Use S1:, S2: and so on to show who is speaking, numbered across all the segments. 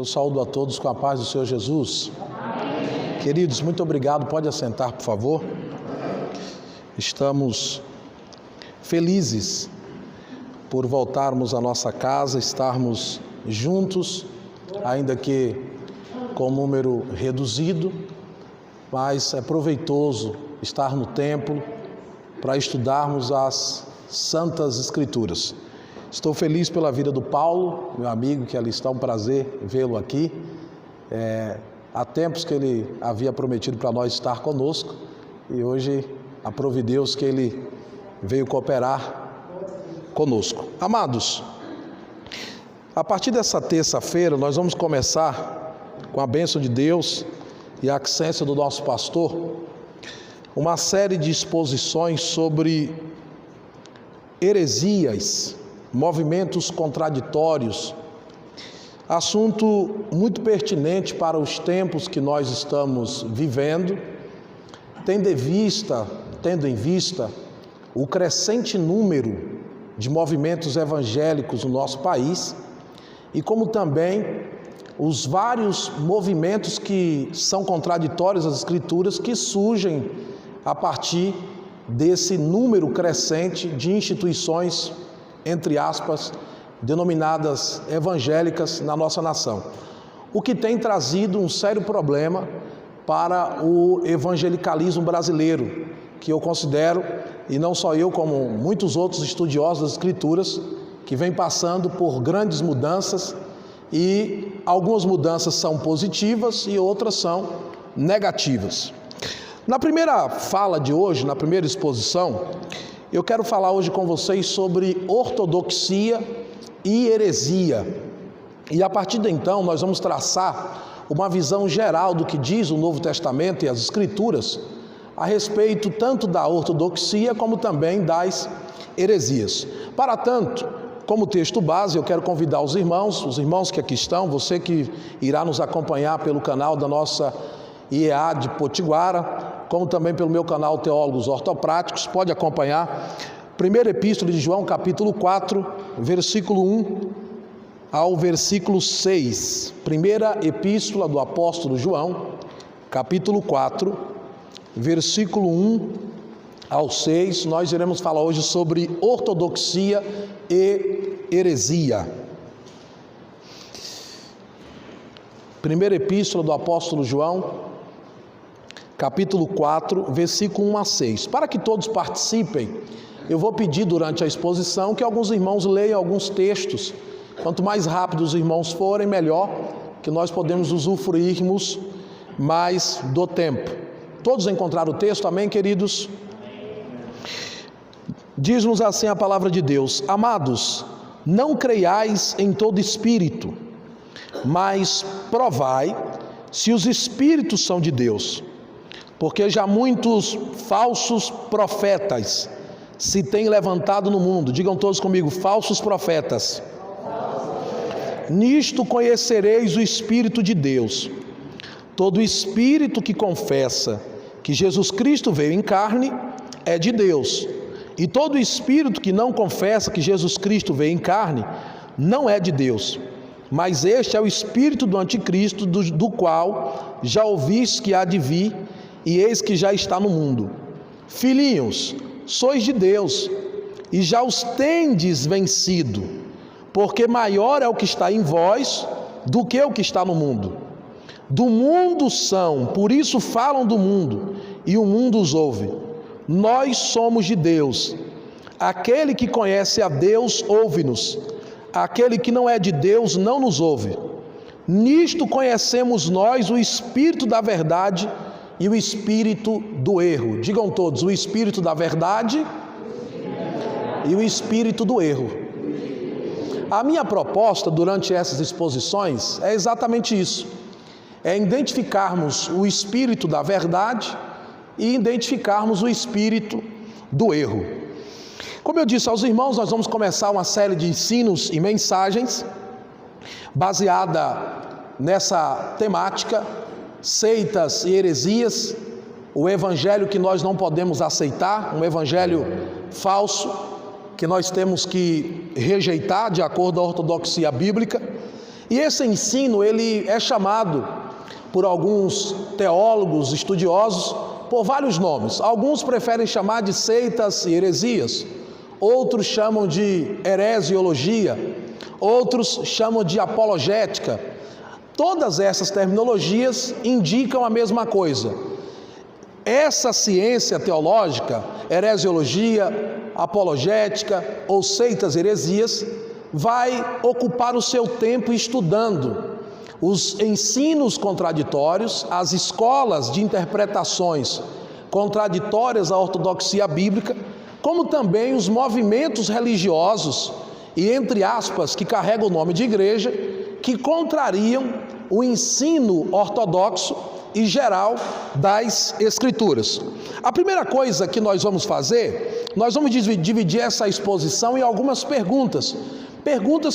S1: saúdo a todos com a paz do Senhor Jesus. Queridos, muito obrigado. Pode assentar, por favor. Estamos felizes por voltarmos à nossa casa, estarmos juntos, ainda que com número reduzido, mas é proveitoso estar no templo para estudarmos as Santas Escrituras. Estou feliz pela vida do Paulo, meu amigo, que ali está, um prazer vê-lo aqui. Há tempos que ele havia prometido para nós estar conosco e hoje aprove Deus que ele veio cooperar conosco. Amados, a partir dessa terça-feira nós vamos começar, com a bênção de Deus e a assistência do nosso pastor, uma série de exposições sobre heresias, movimentos contraditórios, assunto muito pertinente para os tempos que nós estamos vivendo, tendo em vista o crescente número de movimentos evangélicos no nosso país e como também os vários movimentos que são contraditórios às Escrituras que surgem a partir desse número crescente de instituições, entre aspas, denominadas evangélicas na nossa nação, o que tem trazido um sério problema para o evangelicalismo brasileiro, que eu considero, e não só eu, como muitos outros estudiosos das Escrituras, que vem passando por grandes mudanças, e algumas mudanças são positivas e outras são negativas. Na primeira fala de hoje, na primeira exposição, eu quero falar hoje com vocês sobre ortodoxia e heresia. E a partir de então nós vamos traçar uma visão geral do que diz o Novo Testamento e as Escrituras a respeito tanto da ortodoxia como também das heresias. Para tanto, como texto base, eu quero convidar os irmãos que aqui estão, você que irá nos acompanhar pelo canal da nossa IEA de Potiguara, como também pelo meu canal Teólogos Ortopráticos, pode acompanhar. Primeira Epístola de João, capítulo 4, versículo 1 ao versículo 6. Primeira Epístola do Apóstolo João, capítulo 4, versículo 1 ao 6. Nós iremos falar hoje sobre ortodoxia e heresia. Primeira Epístola do Apóstolo João, capítulo 4, versículo 1 a 6. Para que todos participem, eu vou pedir durante a exposição que alguns irmãos leiam alguns textos. Quanto mais rápido os irmãos forem, melhor, que nós podemos usufruirmos mais do tempo. Todos encontraram o texto, amém, queridos? Diz-nos assim a palavra de Deus: Amados, não creiais em todo espírito, mas provai se os espíritos são de Deus, porque já muitos falsos profetas se têm levantado no mundo. Digam todos comigo: falsos profetas. Nisto conhecereis o Espírito de Deus. Todo espírito que confessa que Jesus Cristo veio em carne é de Deus, e todo espírito que não confessa que Jesus Cristo veio em carne não é de Deus. Mas este é o espírito do anticristo, do qual já ouvistes que há de vir, e eis que já está no mundo. Filhinhos, sois de Deus, e já os tendes vencido, porque maior é o que está em vós do que o que está no mundo. Do mundo são, por isso falam do mundo, e o mundo os ouve. Nós somos de Deus. Aquele que conhece a Deus ouve-nos. Aquele que não é de Deus não nos ouve. Nisto conhecemos nós o espírito da verdade e o espírito do erro. Digam todos: o espírito da verdade e o espírito do erro. A minha proposta durante essas exposições é exatamente isso: é identificarmos o espírito da verdade e identificarmos o espírito do erro. Como eu disse aos irmãos, nós vamos começar uma série de ensinos e mensagens baseada nessa temática: seitas e heresias, o evangelho que nós não podemos aceitar, um evangelho falso que nós temos que rejeitar de acordo com a ortodoxia bíblica. E esse ensino, ele é chamado por alguns teólogos, estudiosos, por vários nomes. Alguns preferem chamar de seitas e heresias, outros chamam de heresiologia, outros chamam de apologética. Todas essas terminologias indicam a mesma coisa. Essa ciência teológica, heresiologia, apologética ou seitas e heresias, vai ocupar o seu tempo estudando os ensinos contraditórios, as escolas de interpretações contraditórias à ortodoxia bíblica, como também os movimentos religiosos e, entre aspas, que carregam o nome de igreja, que contrariam o ensino ortodoxo e geral das Escrituras. A primeira coisa que nós vamos fazer, nós vamos dividir essa exposição em algumas perguntas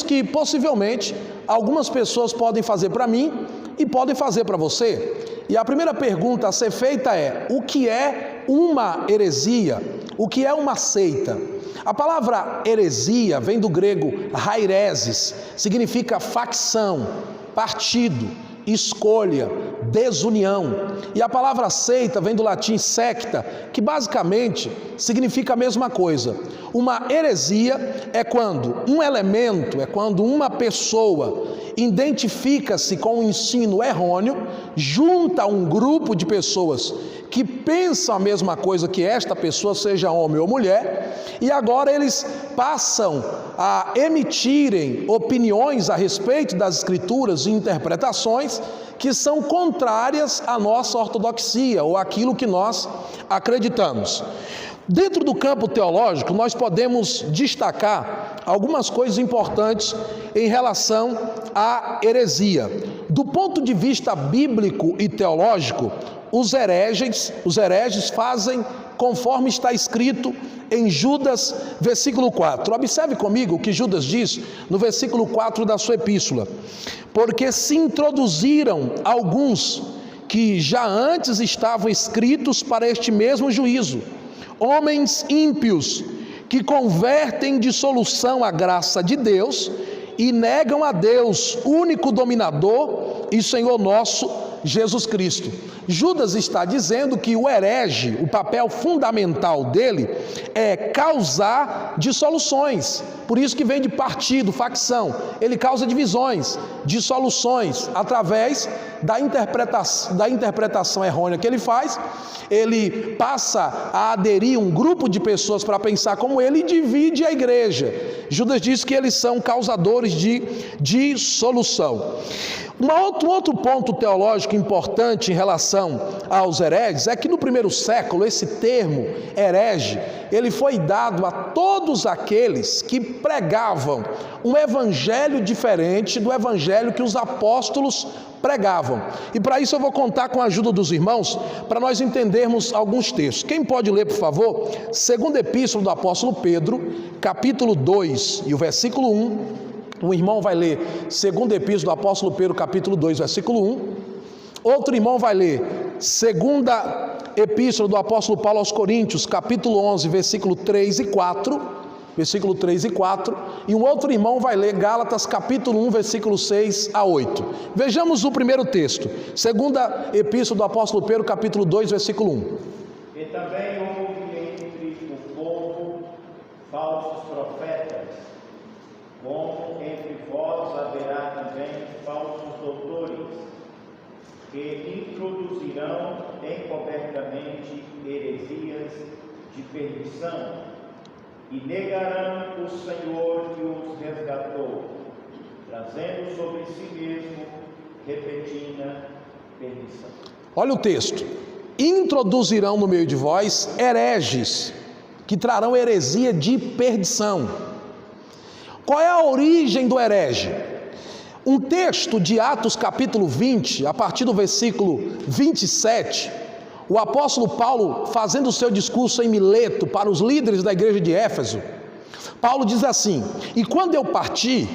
S1: que possivelmente algumas pessoas podem fazer para mim e podem fazer para você. E a primeira pergunta a ser feita é: o que é uma heresia? O que é uma seita? A palavra heresia vem do grego haireses, significa facção, partido, escolha, desunião. E a palavra seita vem do latim secta, que basicamente significa a mesma coisa. Uma heresia é quando um elemento, é quando uma pessoa identifica-se com um ensino errôneo, junta um grupo de pessoas que pensam a mesma coisa que esta pessoa, seja homem ou mulher, e agora eles passam a emitirem opiniões a respeito das Escrituras e interpretações que são contrárias à nossa ortodoxia ou àquilo que nós acreditamos. Dentro do campo teológico, nós podemos destacar algumas coisas importantes em relação à heresia. Do ponto de vista bíblico e teológico, os hereges fazem conforme está escrito em Judas, versículo 4. Observe comigo o que Judas diz no versículo 4 da sua epístola. Porque se introduziram alguns que já antes estavam escritos para este mesmo juízo, homens ímpios, que convertem em dissolução a graça de Deus e negam a Deus, único dominador e Senhor nosso, Jesus Cristo. Judas está dizendo que o herege, o papel fundamental dele é causar dissoluções. Por isso que vem de partido, facção. Ele causa divisões, dissoluções, através da interpretação errônea que ele faz. Ele passa a aderir um grupo de pessoas para pensar como ele e divide a igreja. Judas diz que eles são causadores de dissolução. Um outro ponto teológico importante em relação aos hereges é que no primeiro século esse termo herege, ele foi dado a todos aqueles que pregavam um evangelho diferente do evangelho que os apóstolos pregavam. E para isso eu vou contar com a ajuda dos irmãos para nós entendermos alguns textos. Quem pode ler, por favor? Segunda epístola do apóstolo Pedro, capítulo 2 e o versículo 1. Um irmão vai ler segunda epístola do apóstolo Pedro, capítulo 2, versículo 1. Outro irmão vai ler segunda epístola do apóstolo Paulo aos Coríntios, capítulo 11, versículo 3 e 4. Versículo 3 e 4. E um outro irmão vai ler Gálatas, capítulo 1, versículo 6 a 8. Vejamos o primeiro texto. Segunda epístola do apóstolo Pedro, capítulo 2, versículo 1.
S2: E também houve entre o povo falsos profetas, como entre vós haverá também falsos doutores, que introduzirão encobertamente heresias de perdição, e negarão o Senhor que os resgatou, trazendo sobre si mesmo repentina perdição.
S1: Olha o texto. Introduzirão no meio de vós hereges, que trarão heresia de perdição. Qual é a origem do herege? Um texto de Atos capítulo 20, a partir do versículo 27, o apóstolo Paulo, fazendo o seu discurso em Mileto para os líderes da igreja de Éfeso, Paulo diz assim: e quando eu partir,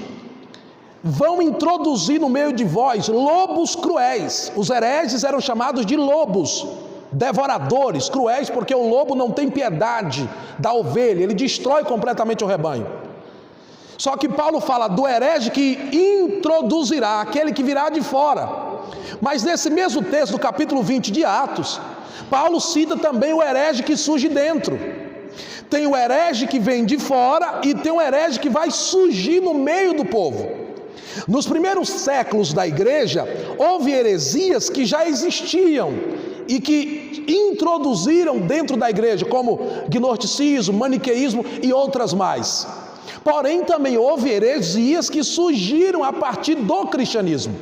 S1: vão introduzir no meio de vós lobos cruéis. Os hereges eram chamados de lobos, devoradores, cruéis, porque o lobo não tem piedade da ovelha, ele destrói completamente o rebanho. Só que Paulo fala do herege que introduzirá, aquele que virá de fora. Mas nesse mesmo texto do capítulo 20 de Atos, Paulo cita também o herege que surge dentro. Tem o herege que vem de fora e tem o herege que vai surgir no meio do povo. Nos primeiros séculos da igreja, houve heresias que já existiam e que introduziram dentro da igreja, como gnosticismo, maniqueísmo e outras mais. Porém, também houve heresias que surgiram a partir do cristianismo.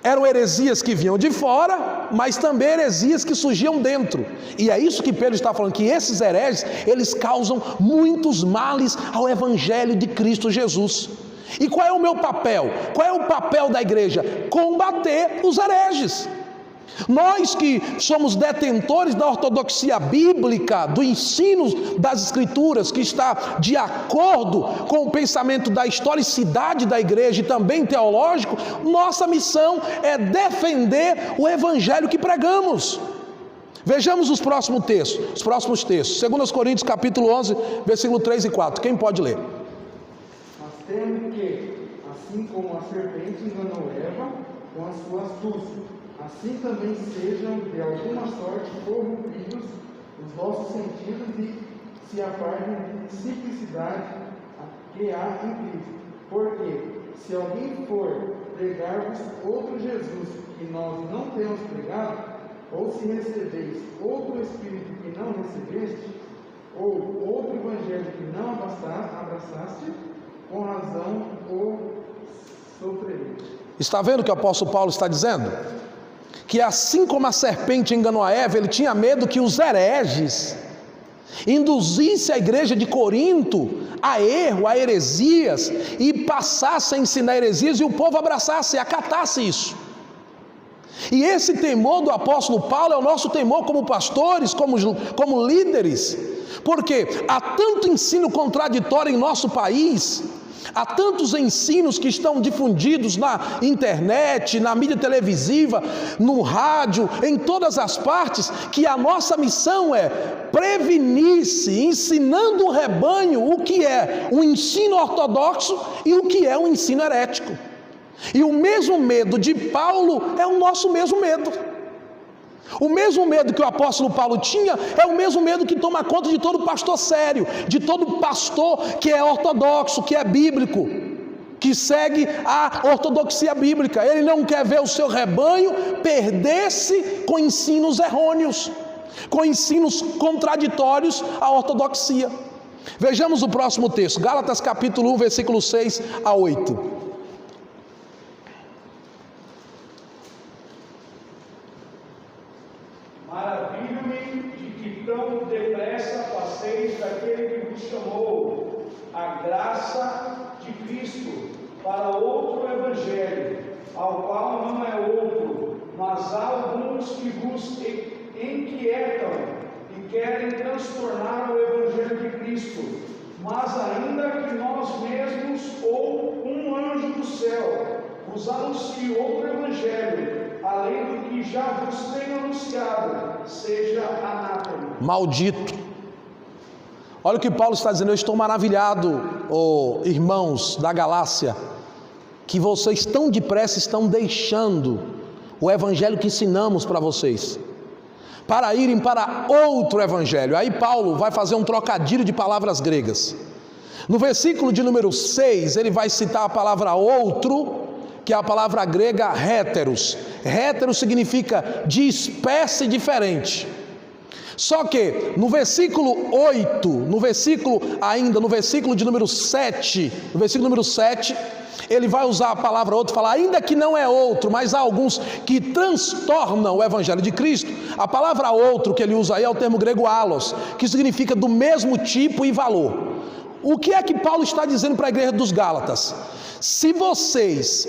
S1: Eram heresias que vinham de fora, mas também heresias que surgiam dentro. E é isso que Pedro está falando, que esses hereges, eles causam muitos males ao evangelho de Cristo Jesus. E qual é o meu papel? Qual é o papel da igreja? Combater os hereges. Nós que somos detentores da ortodoxia bíblica, do ensino das escrituras, que está de acordo com o pensamento da historicidade da igreja e também teológico, nossa missão é defender o evangelho que pregamos. Vejamos os próximos textos. 2 Coríntios capítulo 11, versículo 3 e 4. Quem pode ler?
S3: Mas temo que, assim como a serpente enganou Eva com a sua astúcia, assim também sejam de alguma sorte corrompidos os vossos sentidos e se apartem de simplicidade que há em Cristo. Porque se alguém for pregar-vos outro Jesus que nós não temos pregado, ou se recebeis outro Espírito que não recebeste, ou outro Evangelho que não abraçaste, com razão o sofrereis.
S1: Está vendo o que o apóstolo Paulo está dizendo? Que assim como a serpente enganou a Eva, ele tinha medo que os hereges induzissem a igreja de Corinto a erro, a heresias, e passassem a ensinar heresias e o povo abraçasse e acatasse isso. E esse temor do apóstolo Paulo é o nosso temor como pastores, como líderes, porque há tanto ensino contraditório em nosso país. Há tantos ensinos que estão difundidos na internet, na mídia televisiva, no rádio, em todas as partes, que a nossa missão é prevenir-se, ensinando o rebanho o que é um ensino ortodoxo e o que é um ensino herético. E o mesmo medo de Paulo é o nosso mesmo medo. O mesmo medo que o apóstolo Paulo tinha é o mesmo medo que toma conta de todo pastor sério, de todo pastor que é ortodoxo, que é bíblico, que segue a ortodoxia bíblica. Ele não quer ver o seu rebanho perder-se com ensinos errôneos, com ensinos contraditórios à ortodoxia. Vejamos o próximo texto, Gálatas capítulo 1, versículo 6 a 8.
S4: Maravilho-me de que tão depressa passeis daquele que vos chamou a graça de Cristo para outro evangelho, ao qual não é outro, mas há alguns que vos inquietam e querem transtornar o evangelho de Cristo. Mas ainda que nós mesmos ou um anjo do céu vos anuncie outro evangelho, além do que já vos tenho anunciado, seja anátema.
S1: Maldito. Olha o que Paulo está dizendo. Eu estou maravilhado, irmãos da Galácia, que vocês tão depressa estão deixando o evangelho que ensinamos para vocês, para irem para outro evangelho. Aí Paulo vai fazer um trocadilho de palavras gregas. No versículo de número 6, ele vai citar a palavra outro, que é a palavra grega héteros. Héteros significa de espécie diferente. Só que no versículo 8, no versículo de número 7, no versículo número 7, ele vai usar a palavra outro, falar, ainda que não é outro, mas há alguns que transtornam o evangelho de Cristo. A palavra outro que ele usa aí é o termo grego allos, que significa do mesmo tipo e valor. O que é que Paulo está dizendo para a igreja dos Gálatas? Se vocês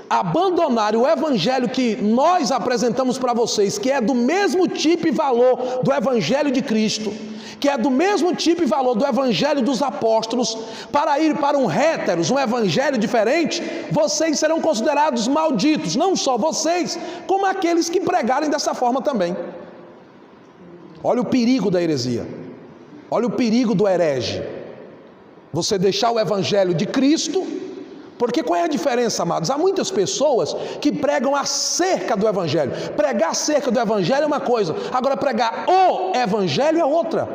S1: abandonarem o evangelho que nós apresentamos para vocês, que é do mesmo tipo e valor do evangelho de Cristo, que é do mesmo tipo e valor do evangelho dos apóstolos, para ir para um héteros, um evangelho diferente, vocês serão considerados malditos, não só vocês, como aqueles que pregarem dessa forma também. Olha o perigo da heresia, olha o perigo do herege. Você deixar o evangelho de Cristo, porque qual é a diferença, amados? Há muitas pessoas que pregam acerca do evangelho. Pregar acerca do evangelho é uma coisa, agora pregar o evangelho é outra.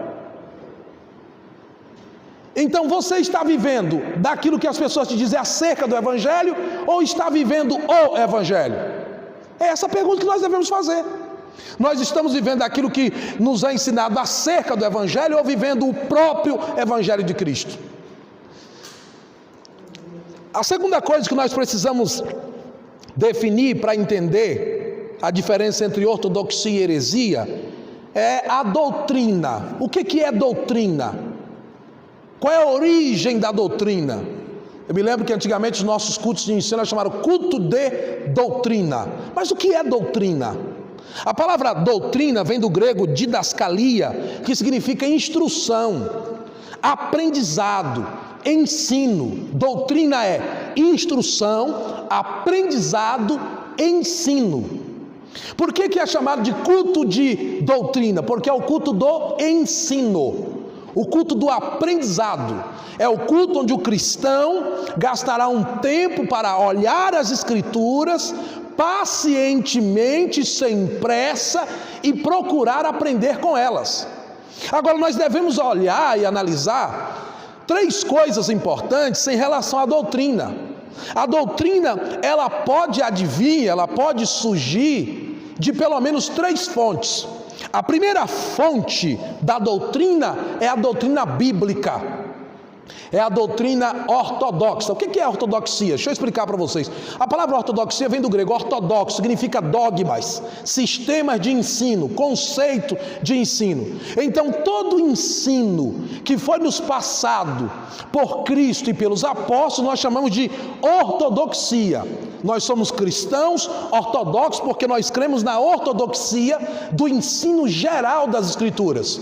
S1: Então você está vivendo daquilo que as pessoas te dizem acerca do evangelho, ou está vivendo o evangelho? É essa pergunta que nós devemos fazer. Nós estamos vivendo aquilo que nos é ensinado acerca do evangelho, ou vivendo o próprio evangelho de Cristo? A segunda coisa que nós precisamos definir para entender a diferença entre ortodoxia e heresia é a doutrina. O que é doutrina? Qual é a origem da doutrina? Eu me lembro que antigamente os nossos cultos de ensino chamaram culto de doutrina. Mas o que é doutrina? A palavra doutrina vem do grego didascalia, que significa instrução, aprendizado, ensino. Doutrina é instrução, aprendizado, ensino. Por que é chamado de culto de doutrina? Porque é o culto do ensino, o culto do aprendizado. É o culto onde o cristão gastará um tempo para olhar as Escrituras pacientemente, sem pressa, e procurar aprender com elas. Agora nós devemos olhar e analisar 3 coisas importantes em relação à doutrina. A doutrina, ela pode advir, ela pode surgir de pelo menos 3 fontes. A primeira fonte da doutrina é a doutrina bíblica, é a doutrina ortodoxa. O que é ortodoxia? Deixa eu explicar para vocês. A palavra ortodoxia vem do grego ortodoxo, significa dogmas, sistemas de ensino, conceito de ensino. Então todo ensino que foi nos passado por Cristo e pelos apóstolos, nós chamamos de ortodoxia. Nós somos cristãos ortodoxos porque nós cremos na ortodoxia do ensino geral das Escrituras.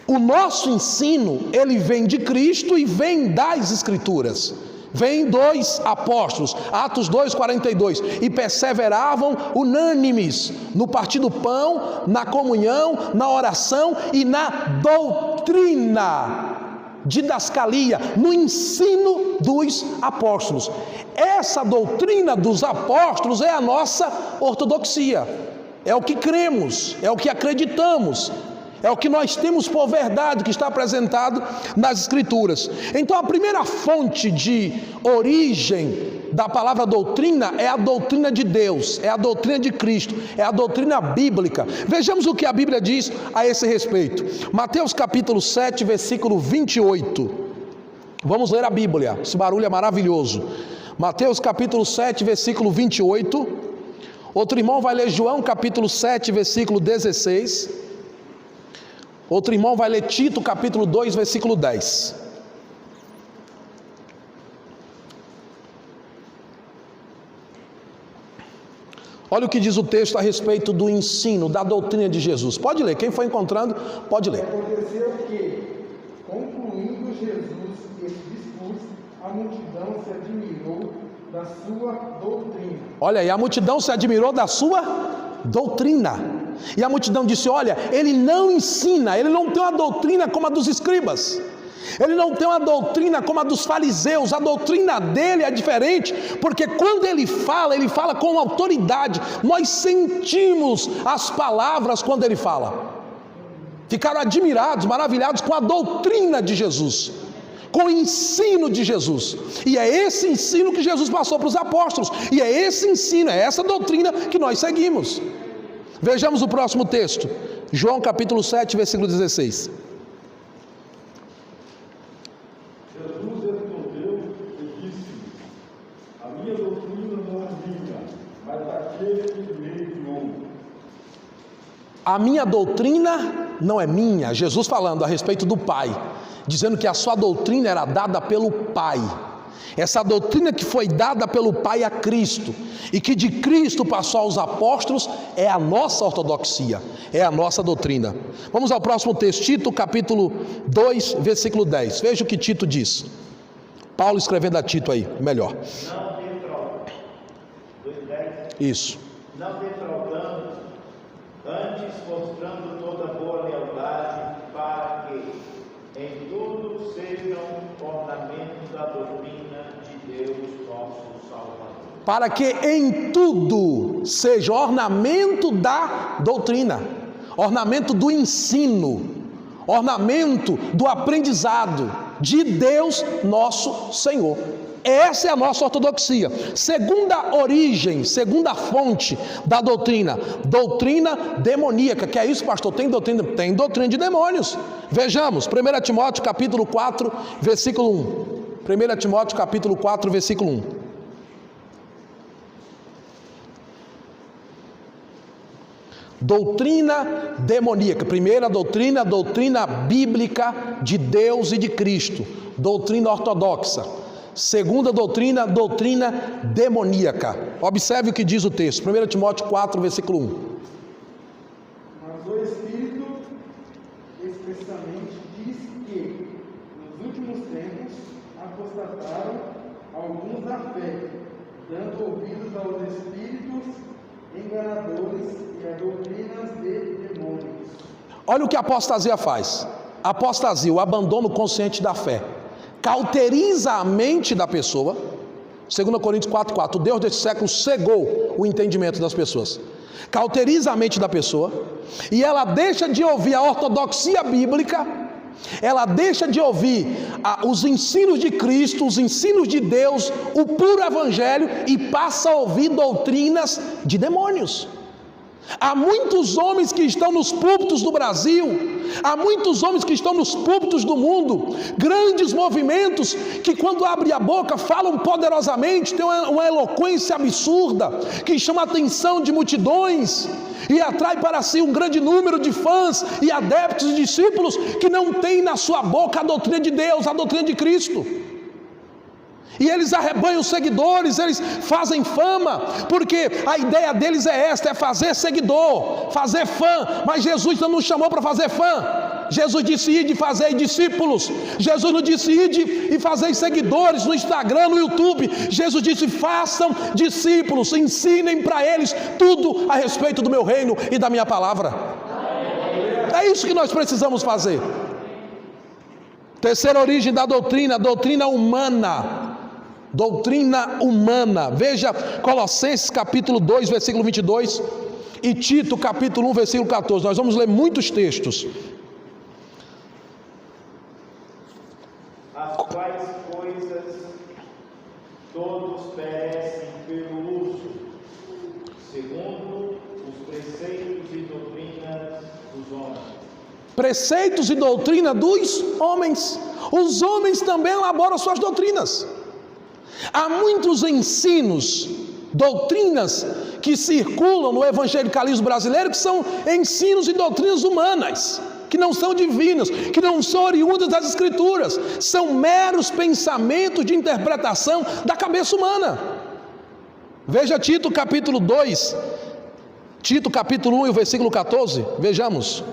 S1: O nosso ensino, ele vem de Cristo e vem das Escrituras. Vem dos apóstolos, Atos 2:42, e perseveravam unânimes no partir do pão, na comunhão, na oração e na doutrina, didascalia, no ensino dos apóstolos. Essa doutrina dos apóstolos é a nossa ortodoxia, é o que cremos, é o que acreditamos, é o que nós temos por verdade, que está apresentado nas Escrituras. Então a primeira fonte de origem da palavra doutrina é a doutrina de Deus, é a doutrina de Cristo, é a doutrina bíblica. Vejamos o que a Bíblia diz a esse respeito. Mateus capítulo 7, versículo 28. Vamos ler a Bíblia, esse barulho é maravilhoso. Mateus capítulo 7, versículo 28. Outro irmão vai ler João capítulo 7, versículo 16. Outro irmão vai ler Tito capítulo 2, versículo 10. Olha o que diz o texto a respeito do ensino, da doutrina de Jesus. Pode ler, quem for encontrando, pode ler.
S3: Aconteceu que, concluindo Jesus esse discurso, a multidão se admirou da sua doutrina.
S1: Olha aí, a multidão se admirou da sua doutrina. E a multidão disse: olha, ele não ensina, ele não tem uma doutrina como a dos escribas, ele não tem uma doutrina como a dos fariseus. A doutrina dele é diferente, porque quando ele fala com autoridade. Nós sentimos as palavras quando ele fala. Ficaram admirados, maravilhados com a doutrina de Jesus, com o ensino de Jesus. E é esse ensino que Jesus passou para os apóstolos, e é esse ensino, é essa doutrina que nós seguimos. Vejamos o próximo texto, João capítulo 7, versículo 16.
S5: Jesus respondeu e disse: a minha doutrina não é minha, mas daquele que me enviou.
S1: A minha doutrina não é minha. Jesus falando a respeito do Pai, dizendo que a sua doutrina era dada pelo Pai. Essa doutrina que foi dada pelo Pai a Cristo, e que de Cristo passou aos apóstolos, é a nossa ortodoxia, é a nossa doutrina. Vamos ao próximo texto, Tito capítulo 2, versículo 10. Veja o que Tito diz. Paulo escrevendo a Tito aí, melhor.
S2: Não defraudando. 2:10.
S1: Isso.
S2: Não defraudando, antes mostrando toda boa lealdade, para que em tudo sejam da doutrina de Deus nosso Salvador.
S1: Para que em tudo seja ornamento da doutrina, ornamento do ensino, ornamento do aprendizado de Deus nosso Senhor. Essa é a nossa ortodoxia. Segunda origem, segunda fonte da doutrina, doutrina demoníaca. Que é isso, pastor? Tem doutrina? Tem doutrina de demônios. Vejamos, 1 Timóteo capítulo 4, versículo 1. 1 Timóteo capítulo 4, versículo 1. Doutrina demoníaca. Primeira doutrina, doutrina bíblica de Deus e de Cristo. Doutrina ortodoxa. Segunda doutrina, doutrina demoníaca. Observe o que diz o texto, 1 Timóteo 4, versículo 1.
S3: Mas o Espírito expressamente diz que, nos últimos tempos, apostataram alguns da fé, dando ouvidos aos espíritos enganadores e a doutrinas de demônios.
S1: Olha o que a apostasia faz. A apostasia, o abandono consciente da fé, cauteriza a mente da pessoa. 2 Coríntios 4,4. O Deus deste século cegou o entendimento das pessoas, cauteriza a mente da pessoa, e ela deixa de ouvir a ortodoxia bíblica, ela deixa de ouvir os ensinos de Cristo, os ensinos de Deus, o puro evangelho, e passa a ouvir doutrinas de demônios. Há muitos homens que estão nos púlpitos do Brasil, há muitos homens que estão nos púlpitos do mundo, grandes movimentos que, quando abrem a boca, falam poderosamente, têm uma eloquência absurda, que chama a atenção de multidões e atrai para si um grande número de fãs e adeptos e discípulos que não têm na sua boca a doutrina de Deus, a doutrina de Cristo. E eles arrebanham os seguidores, eles fazem fama, porque a ideia deles é esta, é fazer seguidor, fazer fã. Mas Jesus não nos chamou para fazer fã. Jesus disse: ide e fazei discípulos. Jesus não disse: ide e fazei seguidores no Instagram, no YouTube. Jesus disse: façam discípulos, ensinem para eles tudo a respeito do meu reino e da minha palavra. É isso que nós precisamos fazer. Terceira origem da doutrina, doutrina humana. Doutrina humana. Veja Colossenses capítulo 2, versículo 22 e Tito capítulo 1, versículo 14. Nós vamos ler muitos textos.
S2: As quais coisas todos perecem pelo uso, segundo os preceitos e doutrinas dos homens.
S1: Preceitos e doutrina dos homens. Os homens também elaboram suas doutrinas. Há muitos ensinos, doutrinas que circulam no evangelicalismo brasileiro, que são ensinos e doutrinas humanas, que não são divinas, que não são oriundas das escrituras, são meros pensamentos de interpretação da cabeça humana. Veja Tito capítulo 2, Tito capítulo 1 e o versículo 14, vejamos.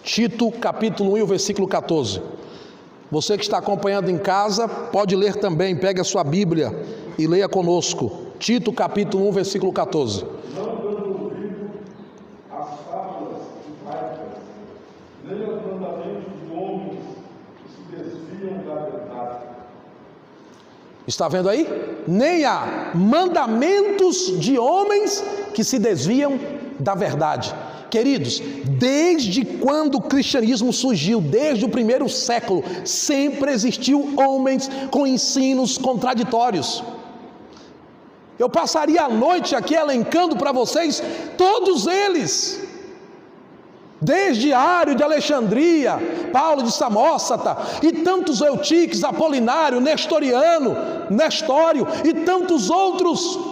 S1: Tito capítulo 1 e o versículo 14. Você que está acompanhando em casa, pode ler também, pegue a sua Bíblia e leia conosco. Tito capítulo 1, versículo 14.
S5: Não dando ouvido às fábulas judaicas, nem aos mandamentos de homens que se desviam da verdade.
S1: Está vendo aí? Nem há mandamentos de homens que se desviam da verdade. Queridos, desde quando o cristianismo surgiu, desde o primeiro século, sempre existiu homens com ensinos contraditórios. Eu passaria a noite aqui elencando para vocês todos eles, desde Ário de Alexandria, Paulo de Samósata, e tantos Eutiques, Apolinário, Nestório e tantos outros,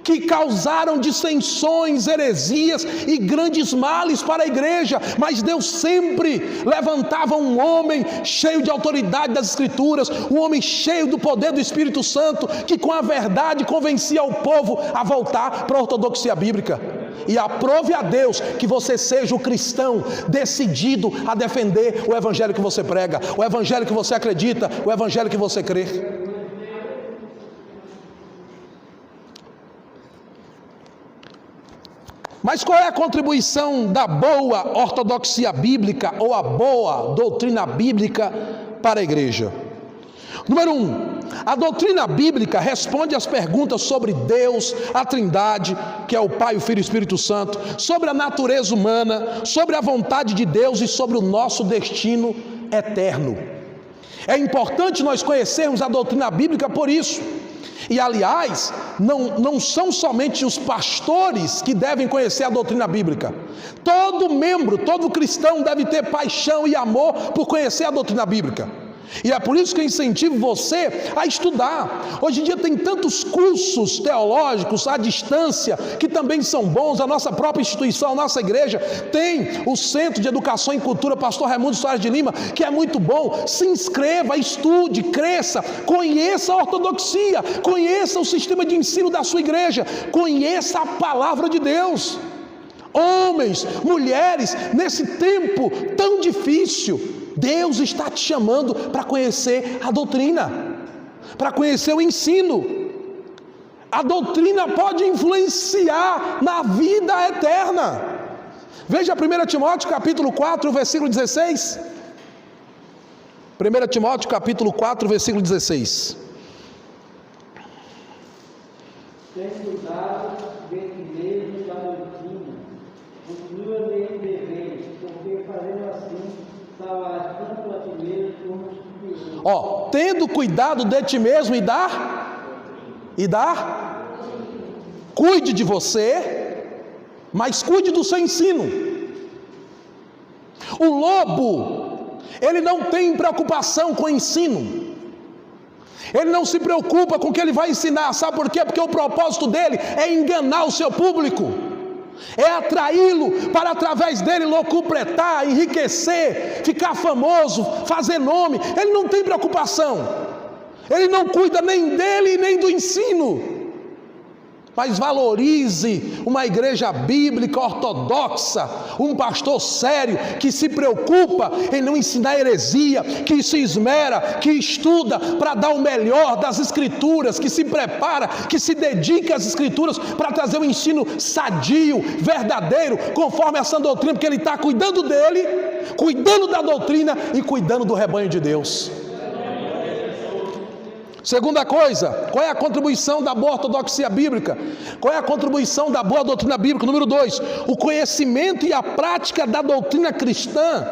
S1: que causaram dissensões, heresias e grandes males para a igreja, mas Deus sempre levantava um homem cheio de autoridade das Escrituras, um homem cheio do poder do Espírito Santo, que com a verdade convencia o povo a voltar para a ortodoxia bíblica. E aprove a Deus que você seja o cristão decidido a defender o evangelho que você prega, o evangelho que você acredita, o evangelho que você crê. Mas qual é a contribuição da boa ortodoxia bíblica ou a boa doutrina bíblica para a igreja? Número 1, a doutrina bíblica responde às perguntas sobre Deus, a Trindade, que é o Pai, o Filho e o Espírito Santo, sobre a natureza humana, sobre a vontade de Deus e sobre o nosso destino eterno. É importante nós conhecermos a doutrina bíblica por isso. E aliás, não são somente os pastores que devem conhecer a doutrina bíblica. Todo membro, todo cristão deve ter paixão e amor por conhecer a doutrina bíblica. E é por isso que eu incentivo você a estudar. Hoje em dia tem tantos cursos teológicos à distância que também são bons. A nossa própria instituição, a nossa igreja tem o Centro de Educação e Cultura Pastor Raimundo Soares de Lima, que é muito bom. Se inscreva, estude, cresça, conheça a ortodoxia, conheça o sistema de ensino da sua igreja, conheça a palavra de Deus. Homens, mulheres, nesse tempo tão difícil, Deus está te chamando para conhecer a doutrina, para conhecer o ensino. A doutrina pode influenciar na vida eterna. Veja 1 Timóteo capítulo 4, versículo 16. 1 Timóteo capítulo 4, versículo 16.
S6: Tem cuidado de ti mesmo da doutrina, continua nele deveres, porque fazendo assim, salvarás tanto a ti mesmo como os que te
S1: Tendo cuidado de ti mesmo e cuide de você, mas cuide do seu ensino. O lobo, ele não tem preocupação com o ensino. Ele não se preocupa com o que ele vai ensinar, sabe por quê? Porque o propósito dele é enganar o seu público, é atraí-lo para através dele locupletar, enriquecer, ficar famoso, fazer nome. Ele não tem preocupação, ele não cuida nem dele nem do ensino. Mas valorize uma igreja bíblica ortodoxa, um pastor sério que se preocupa em não ensinar heresia, que se esmera, que estuda para dar o melhor das escrituras, que se prepara, que se dedica às escrituras para trazer um ensino sadio, verdadeiro, conforme essa doutrina, porque ele está cuidando dele, cuidando da doutrina e cuidando do rebanho de Deus. Segunda coisa, qual é a contribuição da boa ortodoxia bíblica? Qual é a contribuição da boa doutrina bíblica? Número 2, o conhecimento e a prática da doutrina cristã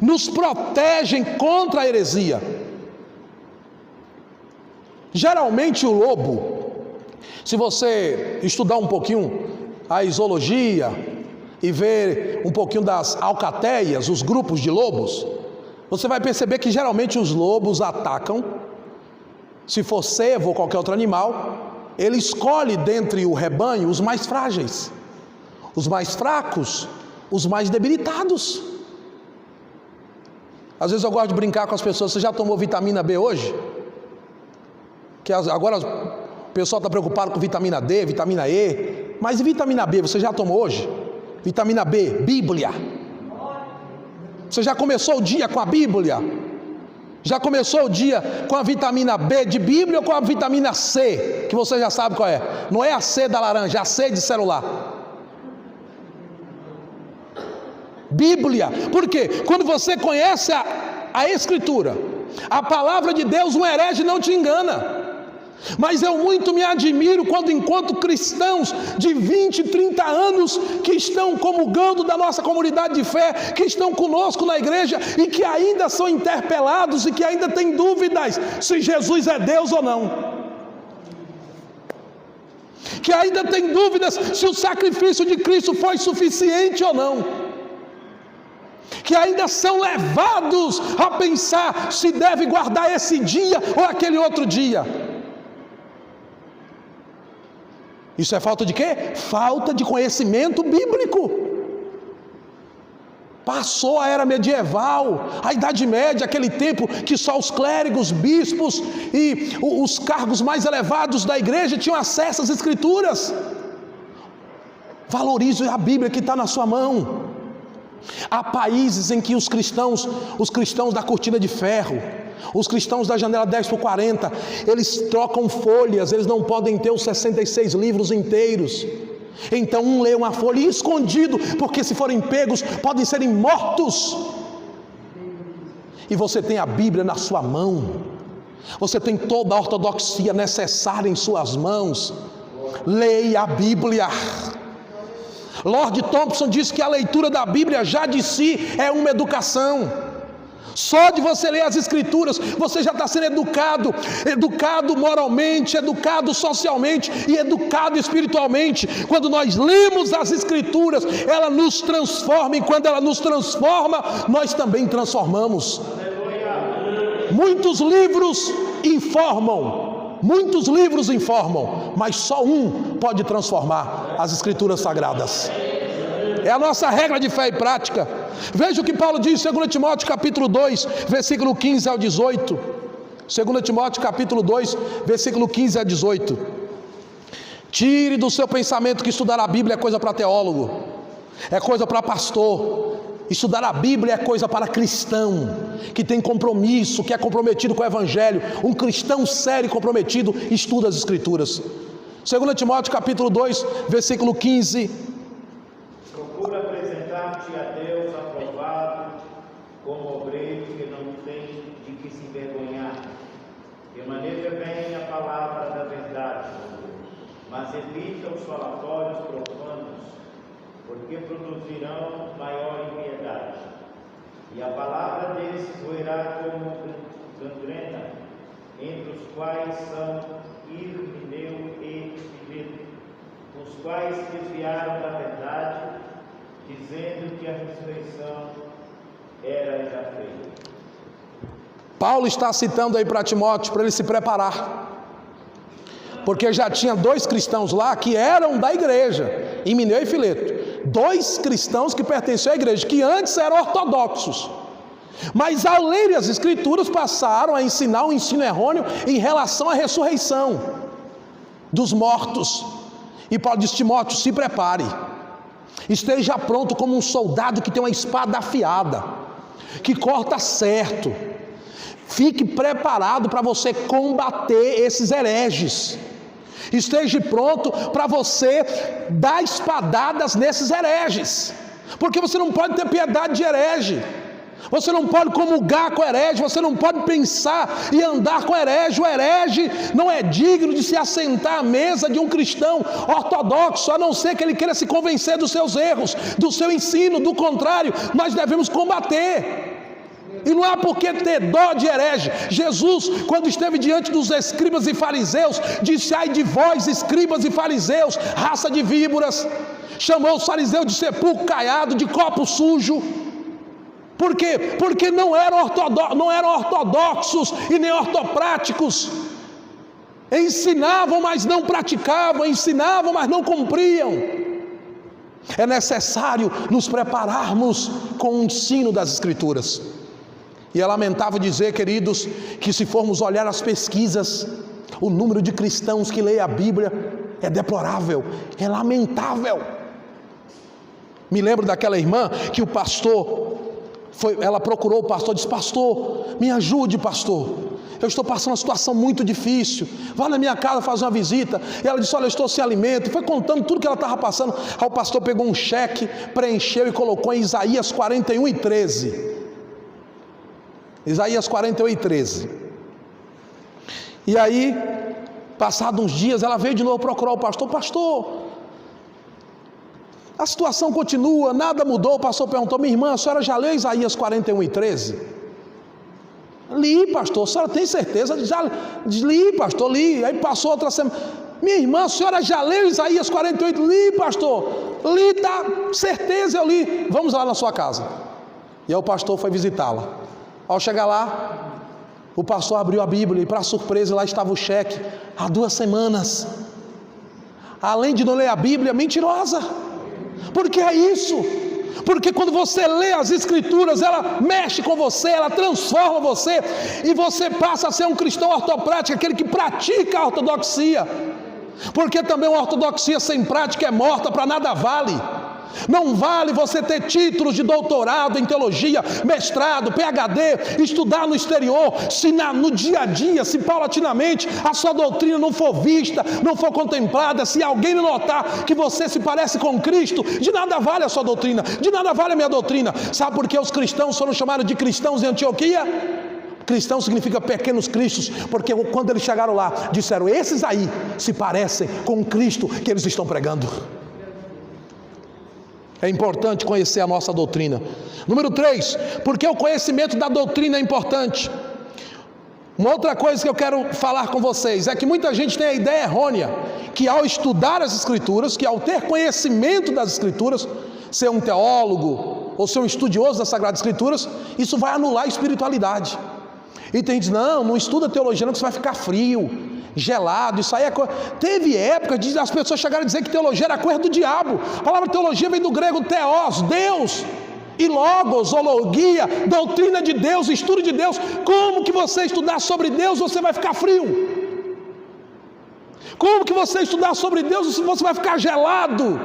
S1: nos protegem contra a heresia. Geralmente o lobo, se você estudar um pouquinho a zoologia e ver um pouquinho das alcateias, os grupos de lobos, você vai perceber que geralmente os lobos atacam. Se for cervo ou qualquer outro animal, ele escolhe dentre o rebanho os mais frágeis, os mais fracos, os mais debilitados. Às vezes eu gosto de brincar com as pessoas: você já tomou vitamina B hoje? Que agora o pessoal está preocupado com vitamina D, vitamina E, mas e vitamina B, você já tomou hoje? Vitamina B, Bíblia. Você já começou o dia com a Bíblia? Já começou o dia com a vitamina B de Bíblia ou com a vitamina C, que você já sabe qual é? Não é a C da laranja, é a C de celular. Bíblia. Por quê? Quando você conhece a Escritura, a palavra de Deus, um herege não te engana. Mas eu muito me admiro quando encontro cristãos de 20, 30 anos que estão comungando da nossa comunidade de fé, que estão conosco na igreja e que ainda são interpelados e que ainda têm dúvidas se Jesus é Deus ou não, que ainda têm dúvidas se o sacrifício de Cristo foi suficiente ou não, que ainda são levados a pensar se deve guardar esse dia ou aquele outro dia. Isso é falta de quê? Falta de conhecimento bíblico. Passou a era medieval, a Idade Média, aquele tempo que só os clérigos, bispos e os cargos mais elevados da igreja tinham acesso às Escrituras. Valorize a Bíblia que está na sua mão. Há países em que os cristãos da cortina de ferro, os cristãos da janela 10x40, eles trocam folhas, eles não podem ter os 66 livros inteiros, Então um lê uma folha escondido, porque se forem pegos, podem serem mortos. E você tem a Bíblia na sua mão, você tem toda a ortodoxia necessária em suas mãos. Leia a Bíblia. Lord Thompson diz que a leitura da Bíblia já de si é uma educação. Só de você ler as Escrituras, você já está sendo educado moralmente, educado socialmente e educado espiritualmente. Quando nós lemos as Escrituras, ela nos transforma, e quando ela nos transforma, nós também transformamos. Muitos livros informam, mas só um pode transformar: as Escrituras Sagradas. É a nossa regra de fé e prática. Veja o que Paulo diz em 2 Timóteo capítulo 2, versículo 15 ao 18. 2 Timóteo capítulo 2, versículo 15 a 18. Tire do seu pensamento que estudar a Bíblia é coisa para teólogo, é coisa para pastor. Estudar a Bíblia é coisa para cristão, que tem compromisso, que é comprometido com o Evangelho. Um cristão sério e comprometido estuda as Escrituras. 2 Timóteo capítulo 2, versículo 15.
S2: Procura apresentar-te a Deus aprovado, como obreiro que não tem de que se envergonhar, que maneja bem a palavra da verdade, mas evita os falatórios profanos, porque produzirão maior impiedade, e a palavra deles roerá como gangrena, entre os quais são Himeneu e Fileto, os quais desviaram da verdade, dizendo que a ressurreição era já feita.
S1: Paulo está citando aí para Timóteo, para ele se preparar, porque já tinha dois cristãos lá que eram da igreja, Himeneu e Fileto, dois cristãos que pertenciam à igreja, que antes eram ortodoxos, mas ao lerem as Escrituras passaram a ensinar um ensino errôneo em relação à ressurreição dos mortos. E Paulo diz: Timóteo, se prepare, esteja pronto como um soldado que tem uma espada afiada, que corta certo. Fique preparado para você combater esses hereges. Esteja pronto para você dar espadadas nesses hereges, porque você não pode ter piedade de herege. Você não pode comungar com herege, você não pode pensar e andar com herege. O herege não é digno de se assentar à mesa de um cristão ortodoxo, a não ser que ele queira se convencer dos seus erros, do seu ensino. Do contrário, nós devemos combater. E não há por que ter dó de herege. Jesus, quando esteve diante dos escribas e fariseus, disse: ai de vós, escribas e fariseus, raça de víboras. Chamou os fariseus de sepulcro caiado, de copo sujo. Por quê? Porque não eram ortodoxos e nem ortopráticos. Ensinavam, mas não praticavam. Ensinavam, mas não cumpriam. É necessário nos prepararmos com o ensino das Escrituras. E é lamentável dizer, queridos, que se formos olhar as pesquisas, o número de cristãos que leem a Bíblia é deplorável, é lamentável. Me lembro daquela irmã que o pastor... ela procurou o pastor, disse: pastor, me ajude, pastor, eu estou passando uma situação muito difícil, vá na minha casa fazer uma visita. E ela disse: olha, eu estou sem alimento. E foi contando tudo que ela estava passando. Aí o pastor pegou um cheque, preencheu e colocou em Isaías 41:13. Isaías 41:13. E aí, passados uns dias, ela veio de novo procurar o pastor: pastor, a situação continua, nada mudou. O pastor perguntou: minha irmã, a senhora já leu Isaías 41:13? Li, pastor. A senhora tem certeza? Já li, pastor, li. Aí passou outra semana: minha irmã, a senhora já leu Isaías 48? Li, pastor, li, tá, certeza, eu li. Vamos lá na sua casa. E aí o pastor foi visitá-la. Ao chegar lá, o pastor abriu a Bíblia e, para surpresa, lá estava o cheque há 2 semanas. Além de não ler a Bíblia, mentirosa. Porque é isso. Porque quando você lê as Escrituras, ela mexe com você, ela transforma você, e você passa a ser um cristão ortoprático, aquele que pratica a ortodoxia. Porque também uma ortodoxia sem prática é morta, para nada vale. Não vale você ter títulos de doutorado em teologia, mestrado, PhD, estudar no exterior, se no dia a dia, se paulatinamente a sua doutrina não for vista, não for contemplada, se alguém não notar que você se parece com Cristo, de nada vale a sua doutrina, de nada vale a minha doutrina. Sabe por que os cristãos foram chamados de cristãos em Antioquia? Cristão significa pequenos cristos, porque quando eles chegaram lá, disseram: esses aí se parecem com o Cristo que eles estão pregando. É importante conhecer a nossa doutrina. Número 3, porque o conhecimento da doutrina é importante. Uma outra coisa que eu quero falar com vocês é que muita gente tem a ideia errônea que ao estudar as Escrituras, que ao ter conhecimento das Escrituras, ser um teólogo ou ser um estudioso das Sagradas Escrituras, isso vai anular a espiritualidade. E tem gente que diz: não estuda teologia não, que você vai ficar frio, gelado, isso aí é coisa... Teve época de as pessoas chegaram a dizer que teologia era coisa do diabo. A palavra teologia vem do grego theos, Deus, e logos, ologia, doutrina de Deus, estudo de Deus. Como que você estudar sobre Deus, você vai ficar frio? Como que você estudar sobre Deus, você vai ficar gelado?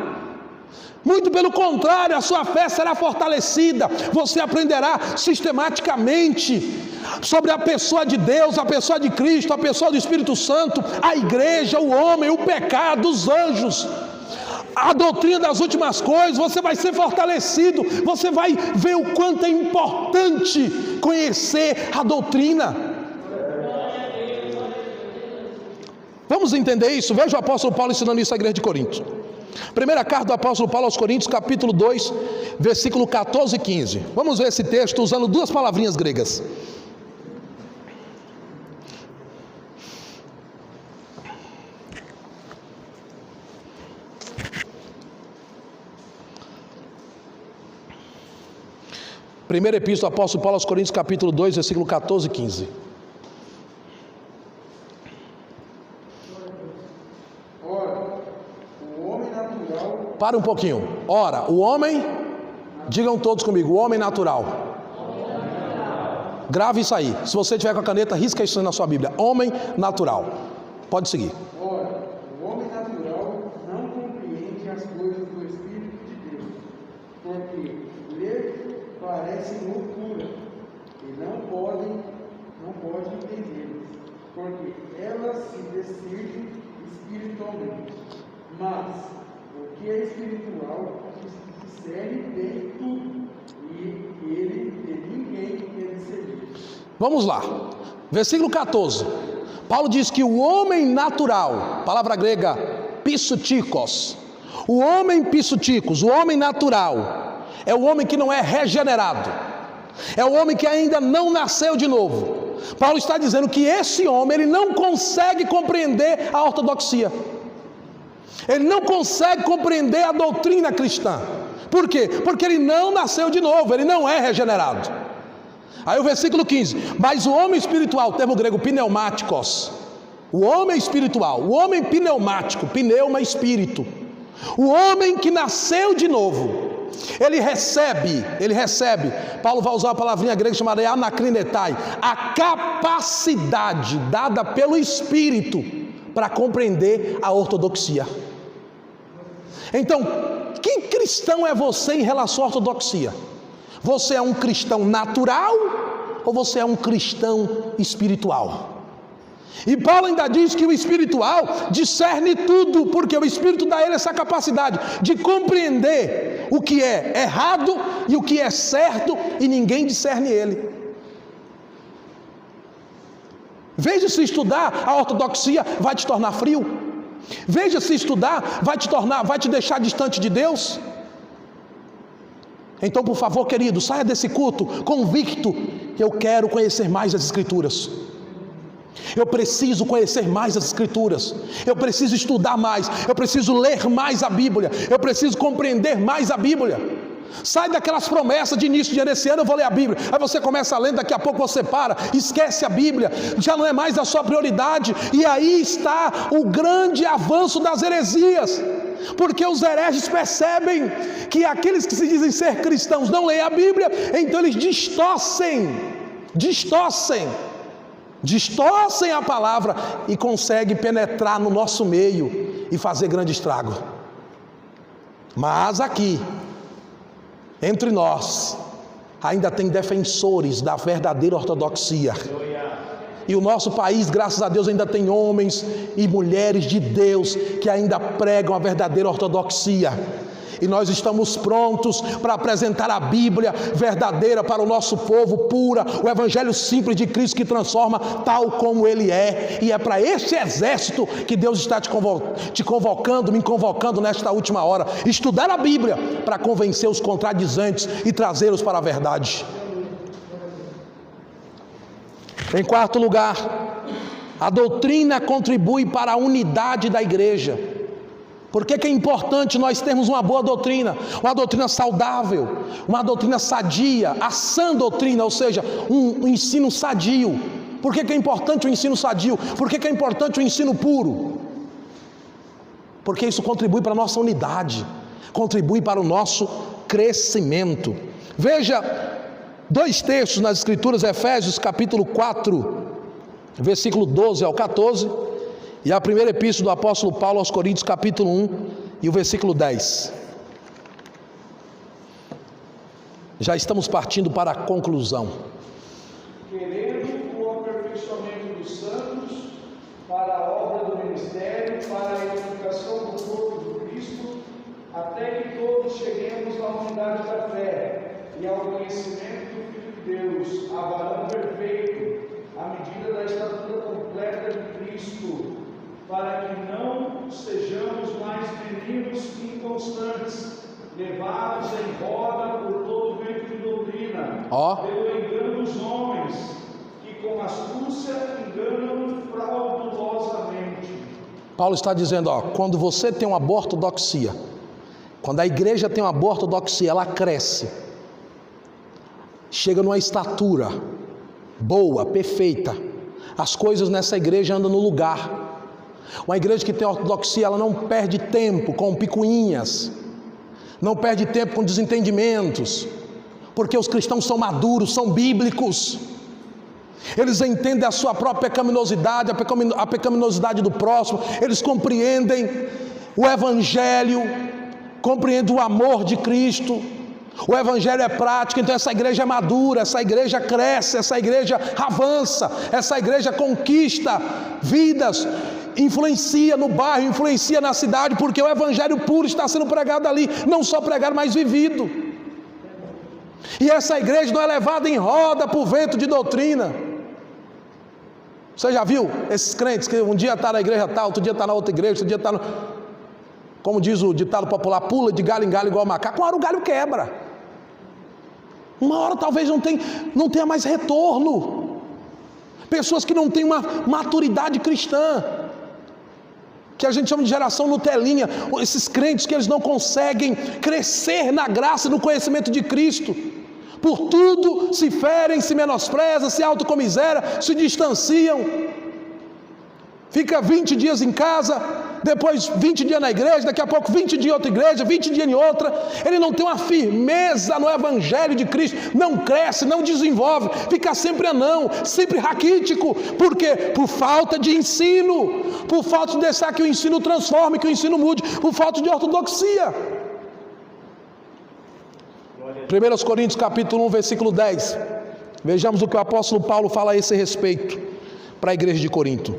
S1: Muito pelo contrário, a sua fé será fortalecida. Você aprenderá sistematicamente sobre a pessoa de Deus, a pessoa de Cristo, a pessoa do Espírito Santo, a igreja, o homem, o pecado, os anjos, a doutrina das últimas coisas. Você vai ser fortalecido, você vai ver o quanto é importante conhecer a doutrina. Vamos entender isso? Veja o apóstolo Paulo ensinando isso à igreja de Corinto. Primeira carta do apóstolo Paulo aos Coríntios, capítulo 2, versículo 14 e 15. Vamos ver esse texto usando duas palavrinhas gregas. Primeira epístola do apóstolo Paulo aos Coríntios, capítulo 2, versículo 14 e 15. Para um pouquinho. Ora, o homem, digam todos comigo, o homem natural. Grave isso aí. Se você tiver com a caneta, risca isso na sua Bíblia. Homem natural. Pode seguir.
S3: Ora, o homem natural não compreende as coisas do Espírito de Deus, porque lhe parece loucura, e não pode entendê-las, porque elas se discernem espiritualmente. Mas o que é espiritual discerne bem tudo, e ele de ninguém é discernido.
S1: Vamos lá, versículo 14. Paulo diz que o homem natural, palavra grega pissutikos, o homem pissutikos, o homem natural, é o homem que não é regenerado, é o homem que ainda não nasceu de novo. Paulo está dizendo que esse homem, ele não consegue compreender a ortodoxia, ele não consegue compreender a doutrina cristã. Por quê? Porque ele não nasceu de novo, ele não é regenerado. Aí o versículo 15: mas o homem espiritual, termo grego pneumáticos, o homem espiritual, o homem pneumático, pneuma, espírito, o homem que nasceu de novo, ele recebe, Paulo vai usar a palavrinha grega chamada anakrinetai, a capacidade dada pelo Espírito para compreender a ortodoxia. Então, que cristão é você em relação à ortodoxia? Você é um cristão natural ou você é um cristão espiritual? E Paulo ainda diz que o espiritual discerne tudo, porque o Espírito dá a ele essa capacidade de compreender o que é errado e o que é certo, e ninguém discerne ele. Veja se estudar a ortodoxia vai te tornar frio. Veja se estudar vai te deixar distante de Deus. Então, por favor, querido, saia desse culto convicto: eu quero conhecer mais as Escrituras, eu preciso conhecer mais as Escrituras, eu preciso estudar mais, eu preciso ler mais a Bíblia, eu preciso compreender mais a Bíblia. Sai daquelas promessas de início de ano: esse ano eu vou ler a Bíblia. Aí você começa a ler, daqui a pouco você para, esquece a Bíblia, já não é mais a sua prioridade. E aí está o grande avanço das heresias, porque os hereges percebem que aqueles que se dizem ser cristãos não leem a Bíblia, então eles distorcem a palavra e conseguem penetrar no nosso meio e fazer grande estrago. Mas aqui, entre nós, ainda tem defensores da verdadeira ortodoxia. E o nosso país, graças a Deus, ainda tem homens e mulheres de Deus que ainda pregam a verdadeira ortodoxia. E nós estamos prontos para apresentar a Bíblia verdadeira para o nosso povo, pura, o Evangelho simples de Cristo que transforma tal como Ele é. E é para este exército que Deus está te convocando, me convocando nesta última hora. Estudar a Bíblia para convencer os contradizentes e trazê-los para a verdade. Em quarto lugar, a doutrina contribui para a unidade da igreja. Por que é importante nós termos uma boa doutrina? Uma doutrina saudável, uma doutrina sadia, a sã doutrina, ou seja, um ensino sadio. Por que é importante o ensino sadio? Por que é importante o ensino puro? Porque isso contribui para a nossa unidade, contribui para o nosso crescimento. Veja dois textos nas Escrituras, Efésios capítulo 4, versículo 12 ao 14, e a primeira epístola do apóstolo Paulo aos Coríntios, capítulo 1 e o versículo 10. Já estamos partindo para a conclusão.
S4: Querendo o aperfeiçoamento dos santos, para a obra do ministério, para a edificação do corpo de Cristo, até que todos cheguemos à unidade da fé e ao conhecimento do Filho de Deus, a varão perfeito, à medida da estatura completa de Cristo, para que não sejamos mais meninos inconstantes, levados em roda por todo vento de doutrina, pelo engano dos homens, que com astúcia enganam fraudulosamente.
S1: Paulo está dizendo, quando você tem uma boa ortodoxia, quando a igreja tem uma boa ortodoxia, ela cresce, chega numa estatura boa, perfeita, as coisas nessa igreja andam no lugar. Uma igreja que tem ortodoxia, ela não perde tempo com picuinhas, não perde tempo com desentendimentos, porque os cristãos são maduros, são bíblicos, eles entendem a sua própria pecaminosidade, a pecaminosidade do próximo, eles compreendem o Evangelho, compreendem o amor de Cristo. O Evangelho é prático, então essa igreja é madura, essa igreja cresce, essa igreja avança, essa igreja conquista vidas, influencia no bairro, influencia na cidade, porque o Evangelho puro está sendo pregado ali, não só pregado, mas vivido. E essa igreja não é levada em roda por vento de doutrina. Você já viu esses crentes que um dia está na igreja tal, outro dia está na outra igreja, outro dia está no... Como diz o ditado popular, pula de galho em galho igual macaco, uma hora o galho quebra. Uma hora talvez não tenha mais retorno. Pessoas que não têm uma maturidade cristã, que a gente chama de geração Nutelinha, esses crentes que eles não conseguem crescer na graça e no conhecimento de Cristo. Por tudo se ferem, se menosprezam, se autocomiseram, se distanciam. Fica 20 dias em casa, depois 20 dias na igreja, daqui a pouco 20 dias em outra igreja, 20 dias em outra. Ele não tem uma firmeza no Evangelho de Cristo, não cresce, não desenvolve, fica sempre anão, sempre raquítico. Por quê? Por falta de ensino, por falta de deixar que o ensino transforme, que o ensino mude, por falta de ortodoxia. 1 Coríntios capítulo 1, versículo 10. Vejamos o que o apóstolo Paulo fala a esse respeito para a igreja de Corinto.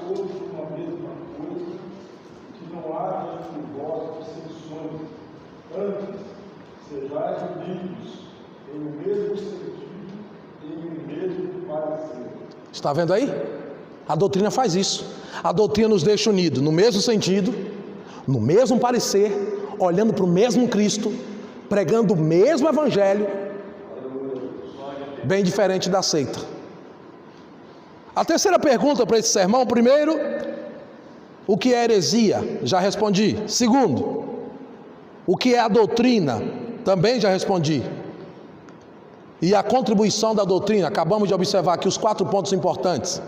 S5: Todos uma mesma coisa, que não haja entre vós dissensões, antes sejais unidos em o mesmo sentido e em o mesmo parecer.
S1: Está vendo aí? A doutrina faz isso. A doutrina nos deixa unidos no mesmo sentido, no mesmo parecer, olhando para o mesmo Cristo, pregando o mesmo Evangelho, bem diferente da seita. A terceira pergunta para esse sermão: primeiro, o que é heresia? Já respondi. Segundo, o que é a doutrina? Também já respondi. E a contribuição da doutrina? Acabamos de observar aqui os 4 pontos importantes.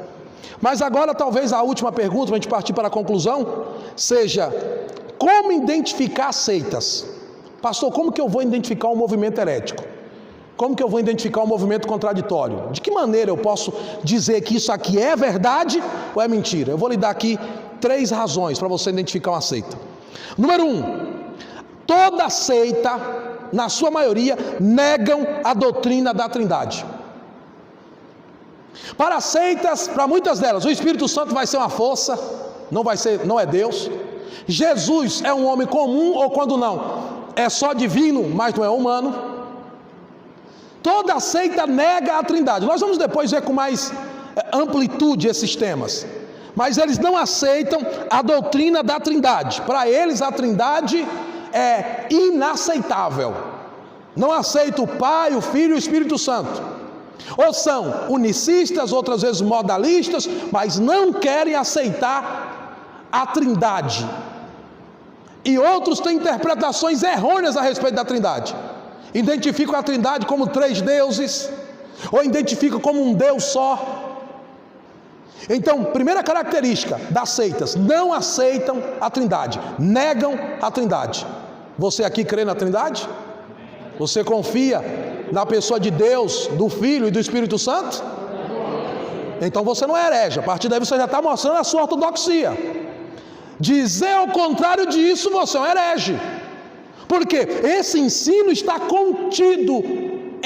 S1: Mas agora talvez a última pergunta, para a gente partir para a conclusão, seja: como identificar seitas? Pastor, como que eu vou identificar um movimento herético? como que eu vou identificar um movimento contraditório? De que maneira eu posso dizer que isso aqui é verdade ou é mentira? Eu vou lhe dar aqui 3 razões para você identificar uma seita. Número 1, toda seita, na sua maioria, negam a doutrina da Trindade. Para seitas, para muitas delas, o Espírito Santo vai ser uma força, não é Deus. Jesus é um homem comum, ou quando não, é só divino, mas não é humano. Toda seita nega a Trindade. Nós vamos depois ver com mais amplitude esses temas. Mas eles não aceitam a doutrina da Trindade. Para eles a Trindade é inaceitável. Não aceita o Pai, o Filho e o Espírito Santo. Ou são unicistas, outras vezes modalistas, mas não querem aceitar a Trindade. E outros têm interpretações errôneas a respeito da Trindade. Identificam a Trindade como 3 deuses, ou identificam como um Deus só. Então, primeira característica das seitas: não aceitam a Trindade, negam a Trindade. Você aqui crê na Trindade? Você confia na pessoa de Deus, do Filho e do Espírito Santo? Então você não é herege. A partir daí você já está mostrando a sua ortodoxia. Dizer ao contrário disso, você é um herege. Porque esse ensino está contido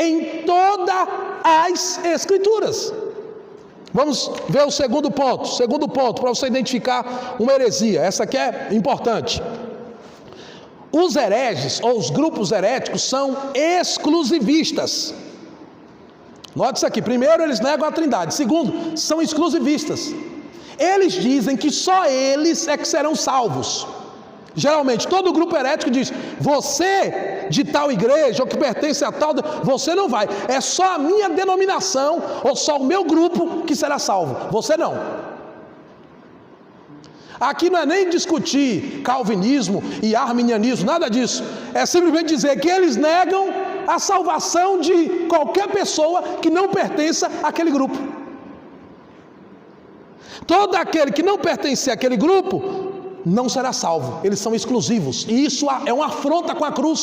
S1: em todas as Escrituras. Vamos ver o segundo ponto. Segundo ponto, para você identificar uma heresia. Essa aqui é importante. Os hereges, ou os grupos heréticos, são exclusivistas. Note isso aqui. Primeiro, eles negam a Trindade. Segundo, são exclusivistas. Eles dizem que só eles é que serão salvos. Geralmente, todo grupo herético diz: você de tal igreja, ou que pertence a tal, você não vai. É só a minha denominação, ou só o meu grupo que será salvo. Você não. Aqui não é nem discutir calvinismo e arminianismo, nada disso. É simplesmente dizer que eles negam a salvação de qualquer pessoa que não pertença àquele grupo. Todo aquele que não pertence àquele grupo não será salvo. Eles são exclusivos. E isso é uma afronta com a cruz,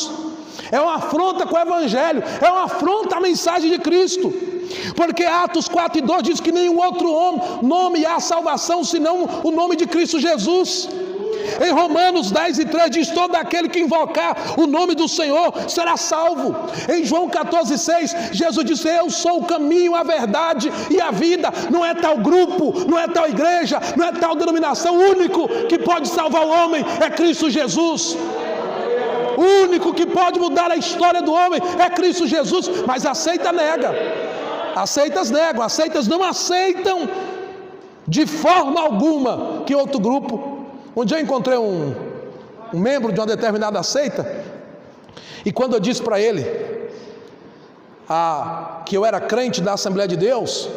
S1: é uma afronta com o Evangelho, é uma afronta à mensagem de Cristo. Porque Atos 4:2 diz que nenhum outro nome há salvação senão o nome de Cristo Jesus. Em Romanos 10:3 diz: todo aquele que invocar o nome do Senhor será salvo. Em João 14:6 Jesus disse: eu sou o caminho, a verdade e a vida. Não é tal grupo, não é tal igreja, não é tal denominação. O único que pode salvar o homem é Cristo Jesus. O único que pode mudar a história do homem é Cristo Jesus. Mas a seita nega. As seitas negam. As seitas não aceitam de forma alguma que outro grupo. Um dia eu encontrei um membro de uma determinada seita, e quando eu disse para ele que eu era crente da Assembleia de Deus,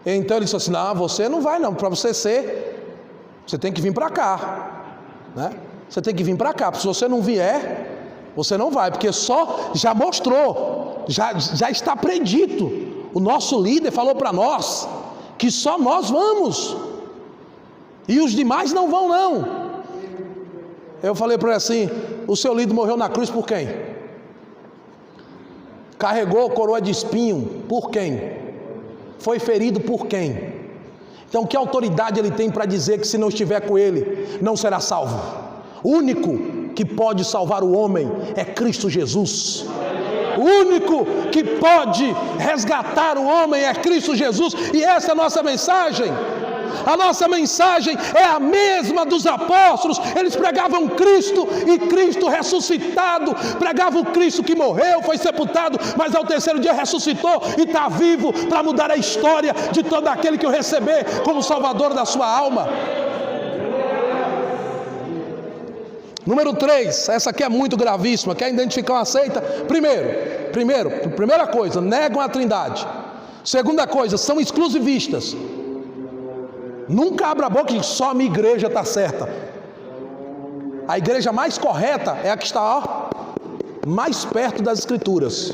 S1: então ele disse assim: não, você não vai não, para você ser, você tem que vir para cá, né? Você tem que vir para cá, porque se você não vier, você não vai, porque só já mostrou, já está predito, o nosso líder falou para nós, que só nós vamos, e os demais não vão não. Eu falei para ele assim: o seu líder morreu na cruz por quem? Carregou coroa de espinho por quem? Foi ferido por quem? Então que autoridade ele tem para dizer que se não estiver com ele, não será salvo? O único que pode salvar o homem é Cristo Jesus. O único que pode resgatar o homem é Cristo Jesus. E essa é a nossa mensagem. A nossa mensagem é a mesma dos apóstolos. Eles pregavam Cristo e Cristo ressuscitado. Pregavam o Cristo que morreu, foi sepultado, mas ao terceiro dia ressuscitou e está vivo para mudar a história de todo aquele que o receber como Salvador da sua alma. Número 3, essa aqui é muito gravíssima. Quer identificar uma seita? Primeira coisa, negam a Trindade. Segunda coisa, são exclusivistas. Nunca abra a boca e diz: só a minha igreja está certa. A igreja mais correta é a que está mais perto das Escrituras.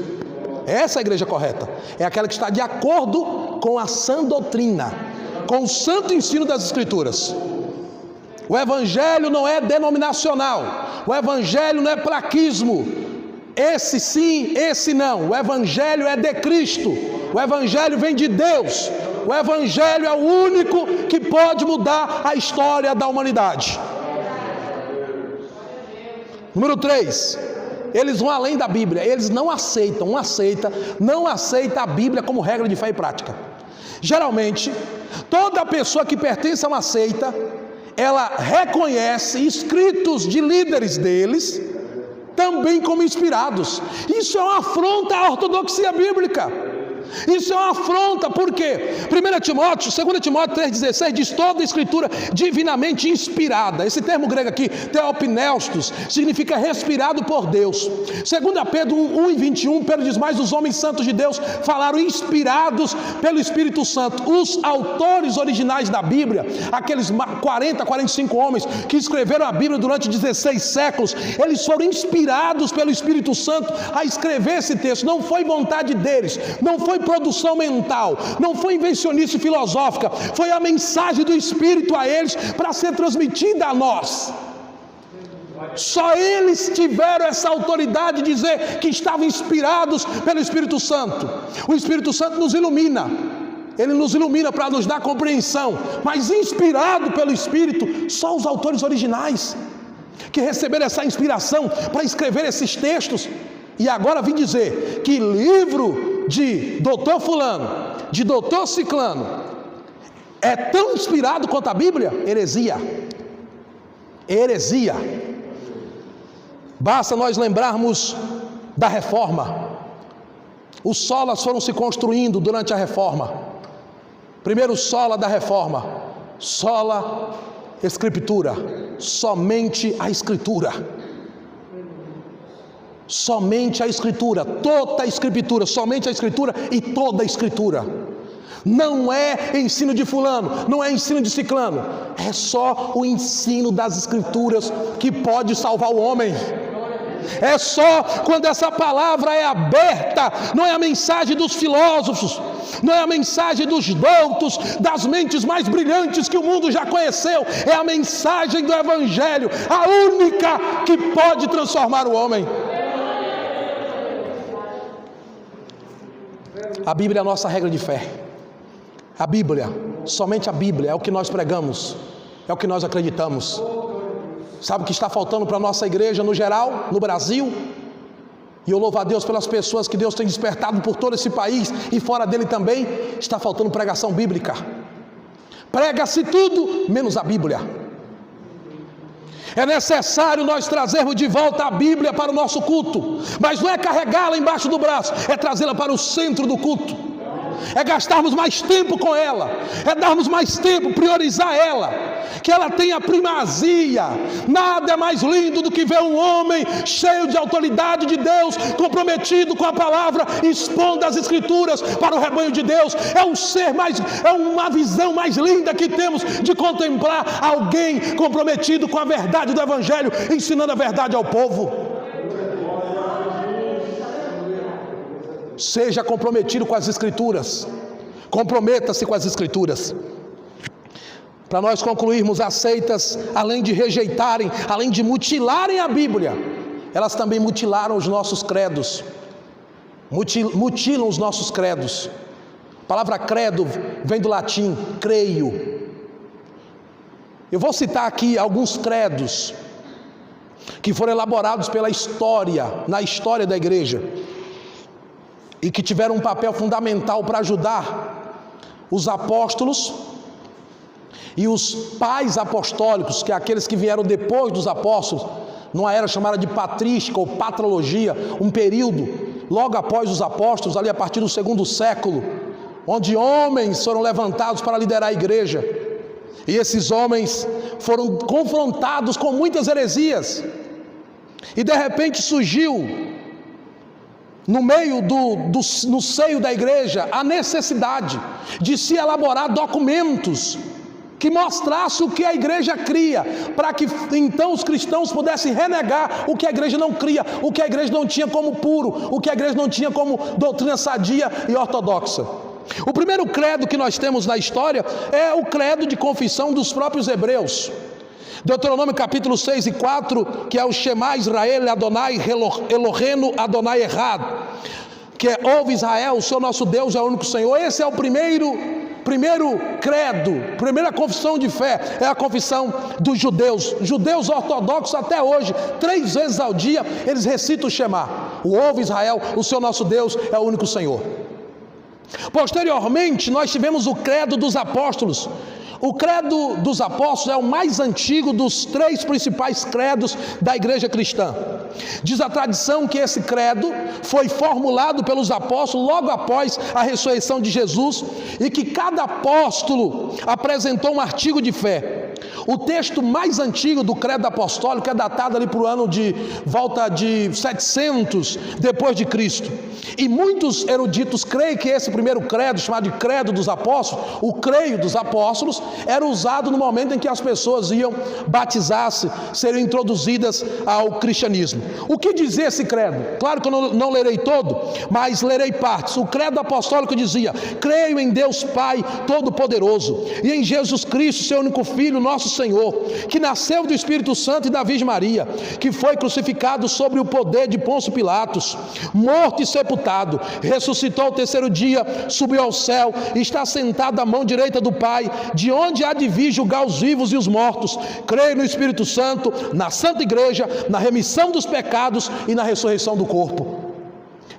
S1: Essa é a igreja correta. É aquela que está de acordo com a sã doutrina, com o santo ensino das Escrituras. O Evangelho não é denominacional. O Evangelho não é plaquismo. esse sim, esse não. O Evangelho é de Cristo, o Evangelho vem de Deus, o Evangelho é o único que pode mudar a história da humanidade. Número 3, eles vão além da Bíblia, eles não aceitam a Bíblia como regra de fé e prática. Geralmente, toda pessoa que pertence a uma seita, ela reconhece escritos de líderes deles também como inspirados. Isso é uma afronta à ortodoxia bíblica. Isso é uma afronta, por quê? 2 Timóteo 3,16 diz: toda a escritura divinamente inspirada. Esse termo grego aqui, theopneustos, significa respirado por Deus. 2 Pedro 1,21, Pedro diz: mas os homens santos de Deus falaram inspirados pelo Espírito Santo. Os autores originais da Bíblia, aqueles 45 homens que escreveram a Bíblia durante 16 séculos, eles foram inspirados pelo Espírito Santo a escrever esse texto. Não foi vontade deles, não foi produção mental, não foi invencionice filosófica, foi a mensagem do Espírito a eles para ser transmitida a nós. Só eles tiveram essa autoridade de dizer que estavam inspirados pelo Espírito Santo. O Espírito Santo nos ilumina, ele nos ilumina para nos dar compreensão, mas inspirado pelo Espírito, só os autores originais que receberam essa inspiração para escrever esses textos. E agora vim dizer que livro de doutor fulano, de doutor ciclano, é tão inspirado quanto a Bíblia? Heresia. Basta nós lembrarmos da Reforma. Os solas foram se construindo durante a Reforma. Primeiro sola da Reforma, sola Escritura, somente a Escritura. Somente a Escritura, toda a Escritura, somente a Escritura e toda a Escritura. Não é ensino de fulano, não é ensino de ciclano, é só o ensino das Escrituras que pode salvar o homem. É só quando essa palavra é aberta, não é a mensagem dos filósofos, não é a mensagem dos doutos, das mentes mais brilhantes que o mundo já conheceu, é a mensagem do Evangelho, a única que pode transformar o homem. A Bíblia é a nossa regra de fé. A Bíblia, somente a Bíblia é o que nós pregamos, é o que nós acreditamos. Sabe o que está faltando para a nossa igreja no geral, no Brasil? E eu louvo a Deus pelas pessoas que Deus tem despertado por todo esse país e fora dele também. Está faltando pregação bíblica. Prega-se tudo menos a Bíblia. É necessário nós trazermos de volta a Bíblia para o nosso culto, mas não é carregá-la embaixo do braço, é trazê-la para o centro do culto, é gastarmos mais tempo com ela, é darmos mais tempo, priorizar ela, que ela tenha primazia. Nada é mais lindo do que ver um homem cheio de autoridade de Deus, comprometido com a palavra, expondo as Escrituras para o rebanho de Deus. É uma visão mais linda que temos de contemplar alguém comprometido com a verdade do Evangelho, ensinando a verdade ao povo. Seja comprometido com as Escrituras, comprometa-se com as Escrituras. Para nós concluirmos, as seitas, além de rejeitarem, além de mutilarem a Bíblia, elas também mutilaram os nossos credos, mutilam os nossos credos. A palavra credo vem do latim creio. Eu vou citar aqui alguns credos que foram elaborados pela história, na história da igreja, e que tiveram um papel fundamental para ajudar os apóstolos e os pais apostólicos, que é aqueles que vieram depois dos apóstolos, numa era chamada de patrística ou patrologia, um período logo após os apóstolos, ali a partir do 2º século, onde homens foram levantados para liderar a igreja, e esses homens foram confrontados com muitas heresias, e de repente surgiu no meio no seio da igreja a necessidade de se elaborar documentos que mostrasse o que a igreja cria, para que então os cristãos pudessem renegar o que a igreja não cria, o que a igreja não tinha como puro, o que a igreja não tinha como doutrina sadia e ortodoxa. O primeiro credo que nós temos na história é o credo de confissão dos próprios hebreus. Deuteronômio capítulo 6 e 4, que é o Shema Israel Adonai Elohenu Adonai Echad, que é: ouve Israel, o Senhor nosso Deus é o único Senhor. Esse é o primeiro credo, primeira confissão de fé, é a confissão dos judeus ortodoxos até hoje, 3 vezes ao dia, eles recitam o Shema: ouve Israel, o Senhor nosso Deus é o único Senhor. Posteriormente, nós tivemos o credo dos apóstolos. O credo dos apóstolos é o mais antigo dos 3 principais credos da igreja cristã. Diz a tradição que esse credo foi formulado pelos apóstolos logo após a ressurreição de Jesus, e que cada apóstolo apresentou um artigo de fé. O texto mais antigo do credo apostólico é datado ali para o ano de volta de 700 depois de Cristo. E muitos eruditos creem que esse primeiro credo, chamado de credo dos apóstolos, o creio dos apóstolos, era usado no momento em que as pessoas iam batizar-se, seriam introduzidas ao cristianismo. O que dizia esse credo? Claro que eu não lerei todo, mas lerei partes. O credo apostólico dizia: creio em Deus Pai Todo-Poderoso e em Jesus Cristo, seu único Filho, nosso Senhor, que nasceu do Espírito Santo e da Virgem Maria, que foi crucificado sobre o poder de Pôncio Pilatos, morto e sepultado, ressuscitou ao 3º dia, subiu ao céu e está sentado à mão direita do Pai, de onde há de vir julgar os vivos e os mortos. Creio no Espírito Santo, na Santa Igreja, na remissão dos pecados e na ressurreição do corpo.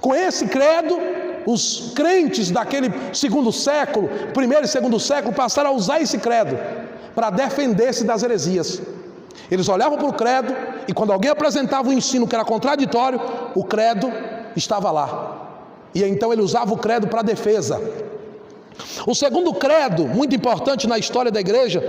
S1: Com esse credo, os crentes daquele segundo século, primeiro e segundo século, passaram a usar esse credo para defender-se das heresias. Eles olhavam para o credo e quando alguém apresentava um ensino que era contraditório, o credo estava lá. E então ele usava o credo para defesa. O segundo credo, muito importante na história da igreja,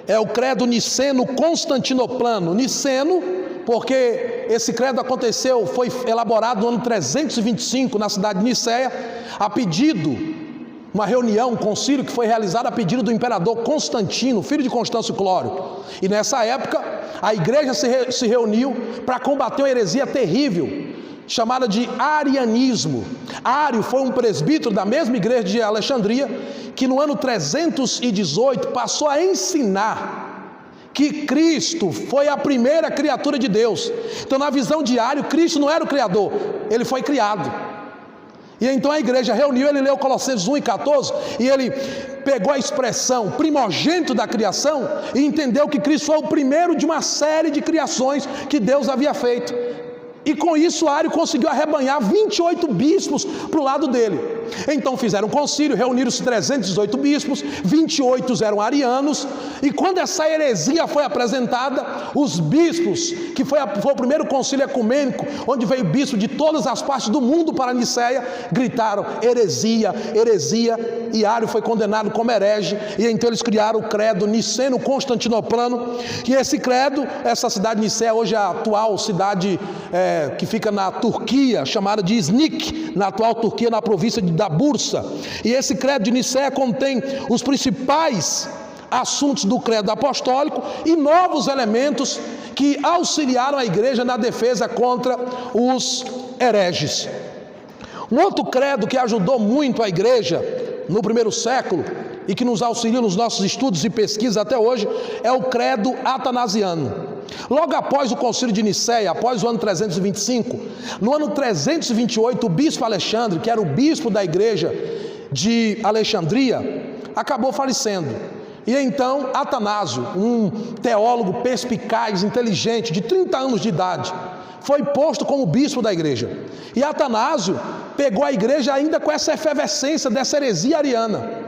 S1: é o credo niceno-constantinoplano. Niceno, porque esse credo aconteceu, foi elaborado no ano 325 na cidade de Niceia, a pedido, uma reunião, um concílio que foi realizado a pedido do imperador Constantino, filho de Constâncio Clório. E nessa época, a igreja se reuniu para combater uma heresia terrível, chamada de arianismo. Ário foi um presbítero da mesma igreja de Alexandria, que no ano 318 passou a ensinar que Cristo foi a primeira criatura de Deus. Então, na visão de Ário, Cristo não era o Criador, ele foi criado. E então a igreja reuniu, ele leu Colossenses 1 e 14, e ele pegou a expressão primogênito da criação e entendeu que Cristo foi o primeiro de uma série de criações que Deus havia feito. E com isso Ário conseguiu arrebanhar 28 bispos para o lado dele. Então fizeram um concílio, reuniram-se 318 bispos, 28 eram arianos. E quando essa heresia foi apresentada, os bispos, que foi o primeiro concílio ecumênico, onde veio bispo de todas as partes do mundo para Niceia, gritaram: heresia, heresia, e Ário foi condenado como herege. E então eles criaram o credo niceno-constantinoplano, que esse credo, essa cidade de Niceia hoje é a atual cidade que fica na Turquia, chamada de Iznik, na atual Turquia, na província da Bursa. E esse credo de Niceia contém os principais assuntos do credo apostólico e novos elementos que auxiliaram a igreja na defesa contra os hereges. Um outro credo que ajudou muito a igreja no primeiro século e que nos auxilia nos nossos estudos e pesquisas até hoje é o credo atanasiano. Logo após o concílio de Niceia, após o ano 325, no ano 328, o bispo Alexandre, que era o bispo da igreja de Alexandria, acabou falecendo. E então Atanásio, um teólogo perspicaz, inteligente, de 30 anos de idade, foi posto como bispo da igreja. E Atanásio pegou a igreja ainda com essa efervescência dessa heresia ariana.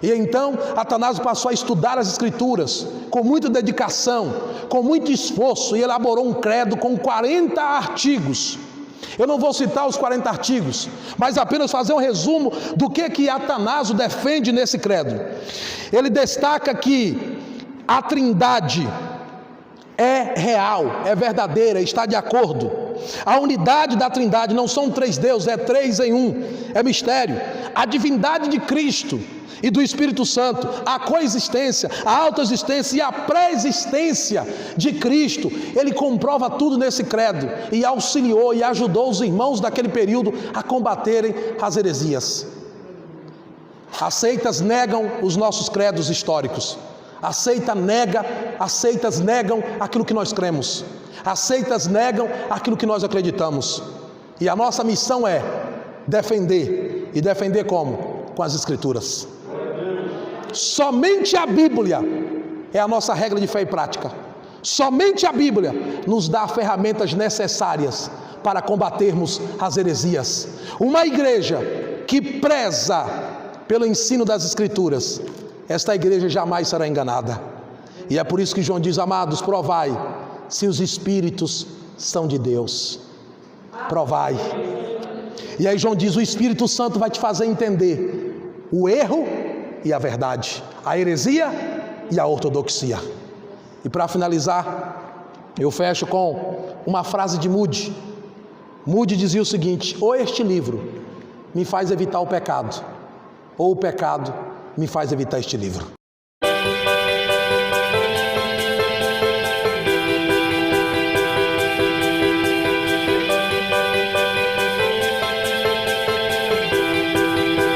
S1: E então Atanásio passou a estudar as escrituras com muita dedicação, com muito esforço, e elaborou um credo com 40 artigos. Eu não vou citar os 40 artigos, mas apenas fazer um resumo do que Atanásio defende nesse credo. Ele destaca que a Trindade é real, é verdadeira, está de acordo. A unidade da Trindade não são 3 deuses, é 3 em 1, é mistério. A divindade de Cristo e do Espírito Santo, a coexistência, a autoexistência e a pré-existência de Cristo, ele comprova tudo nesse credo e auxiliou e ajudou os irmãos daquele período a combaterem as heresias. As seitas negam os nossos credos históricos. As seitas negam aquilo que nós cremos. As seitas negam aquilo que nós acreditamos. E a nossa missão é defender. E defender como? Com as Escrituras. Somente a Bíblia é a nossa regra de fé e prática. Somente a Bíblia nos dá ferramentas necessárias para combatermos as heresias. Uma igreja que preza pelo ensino das Escrituras, esta igreja jamais será enganada. E é por isso que João diz: amados, provai se os Espíritos são de Deus. Provai. E aí João diz: o Espírito Santo vai te fazer entender o erro e a verdade, a heresia e a ortodoxia. E para finalizar, eu fecho com uma frase de Moody. Moody dizia o seguinte: ou este livro me faz evitar o pecado, ou o pecado me faz evitar este livro.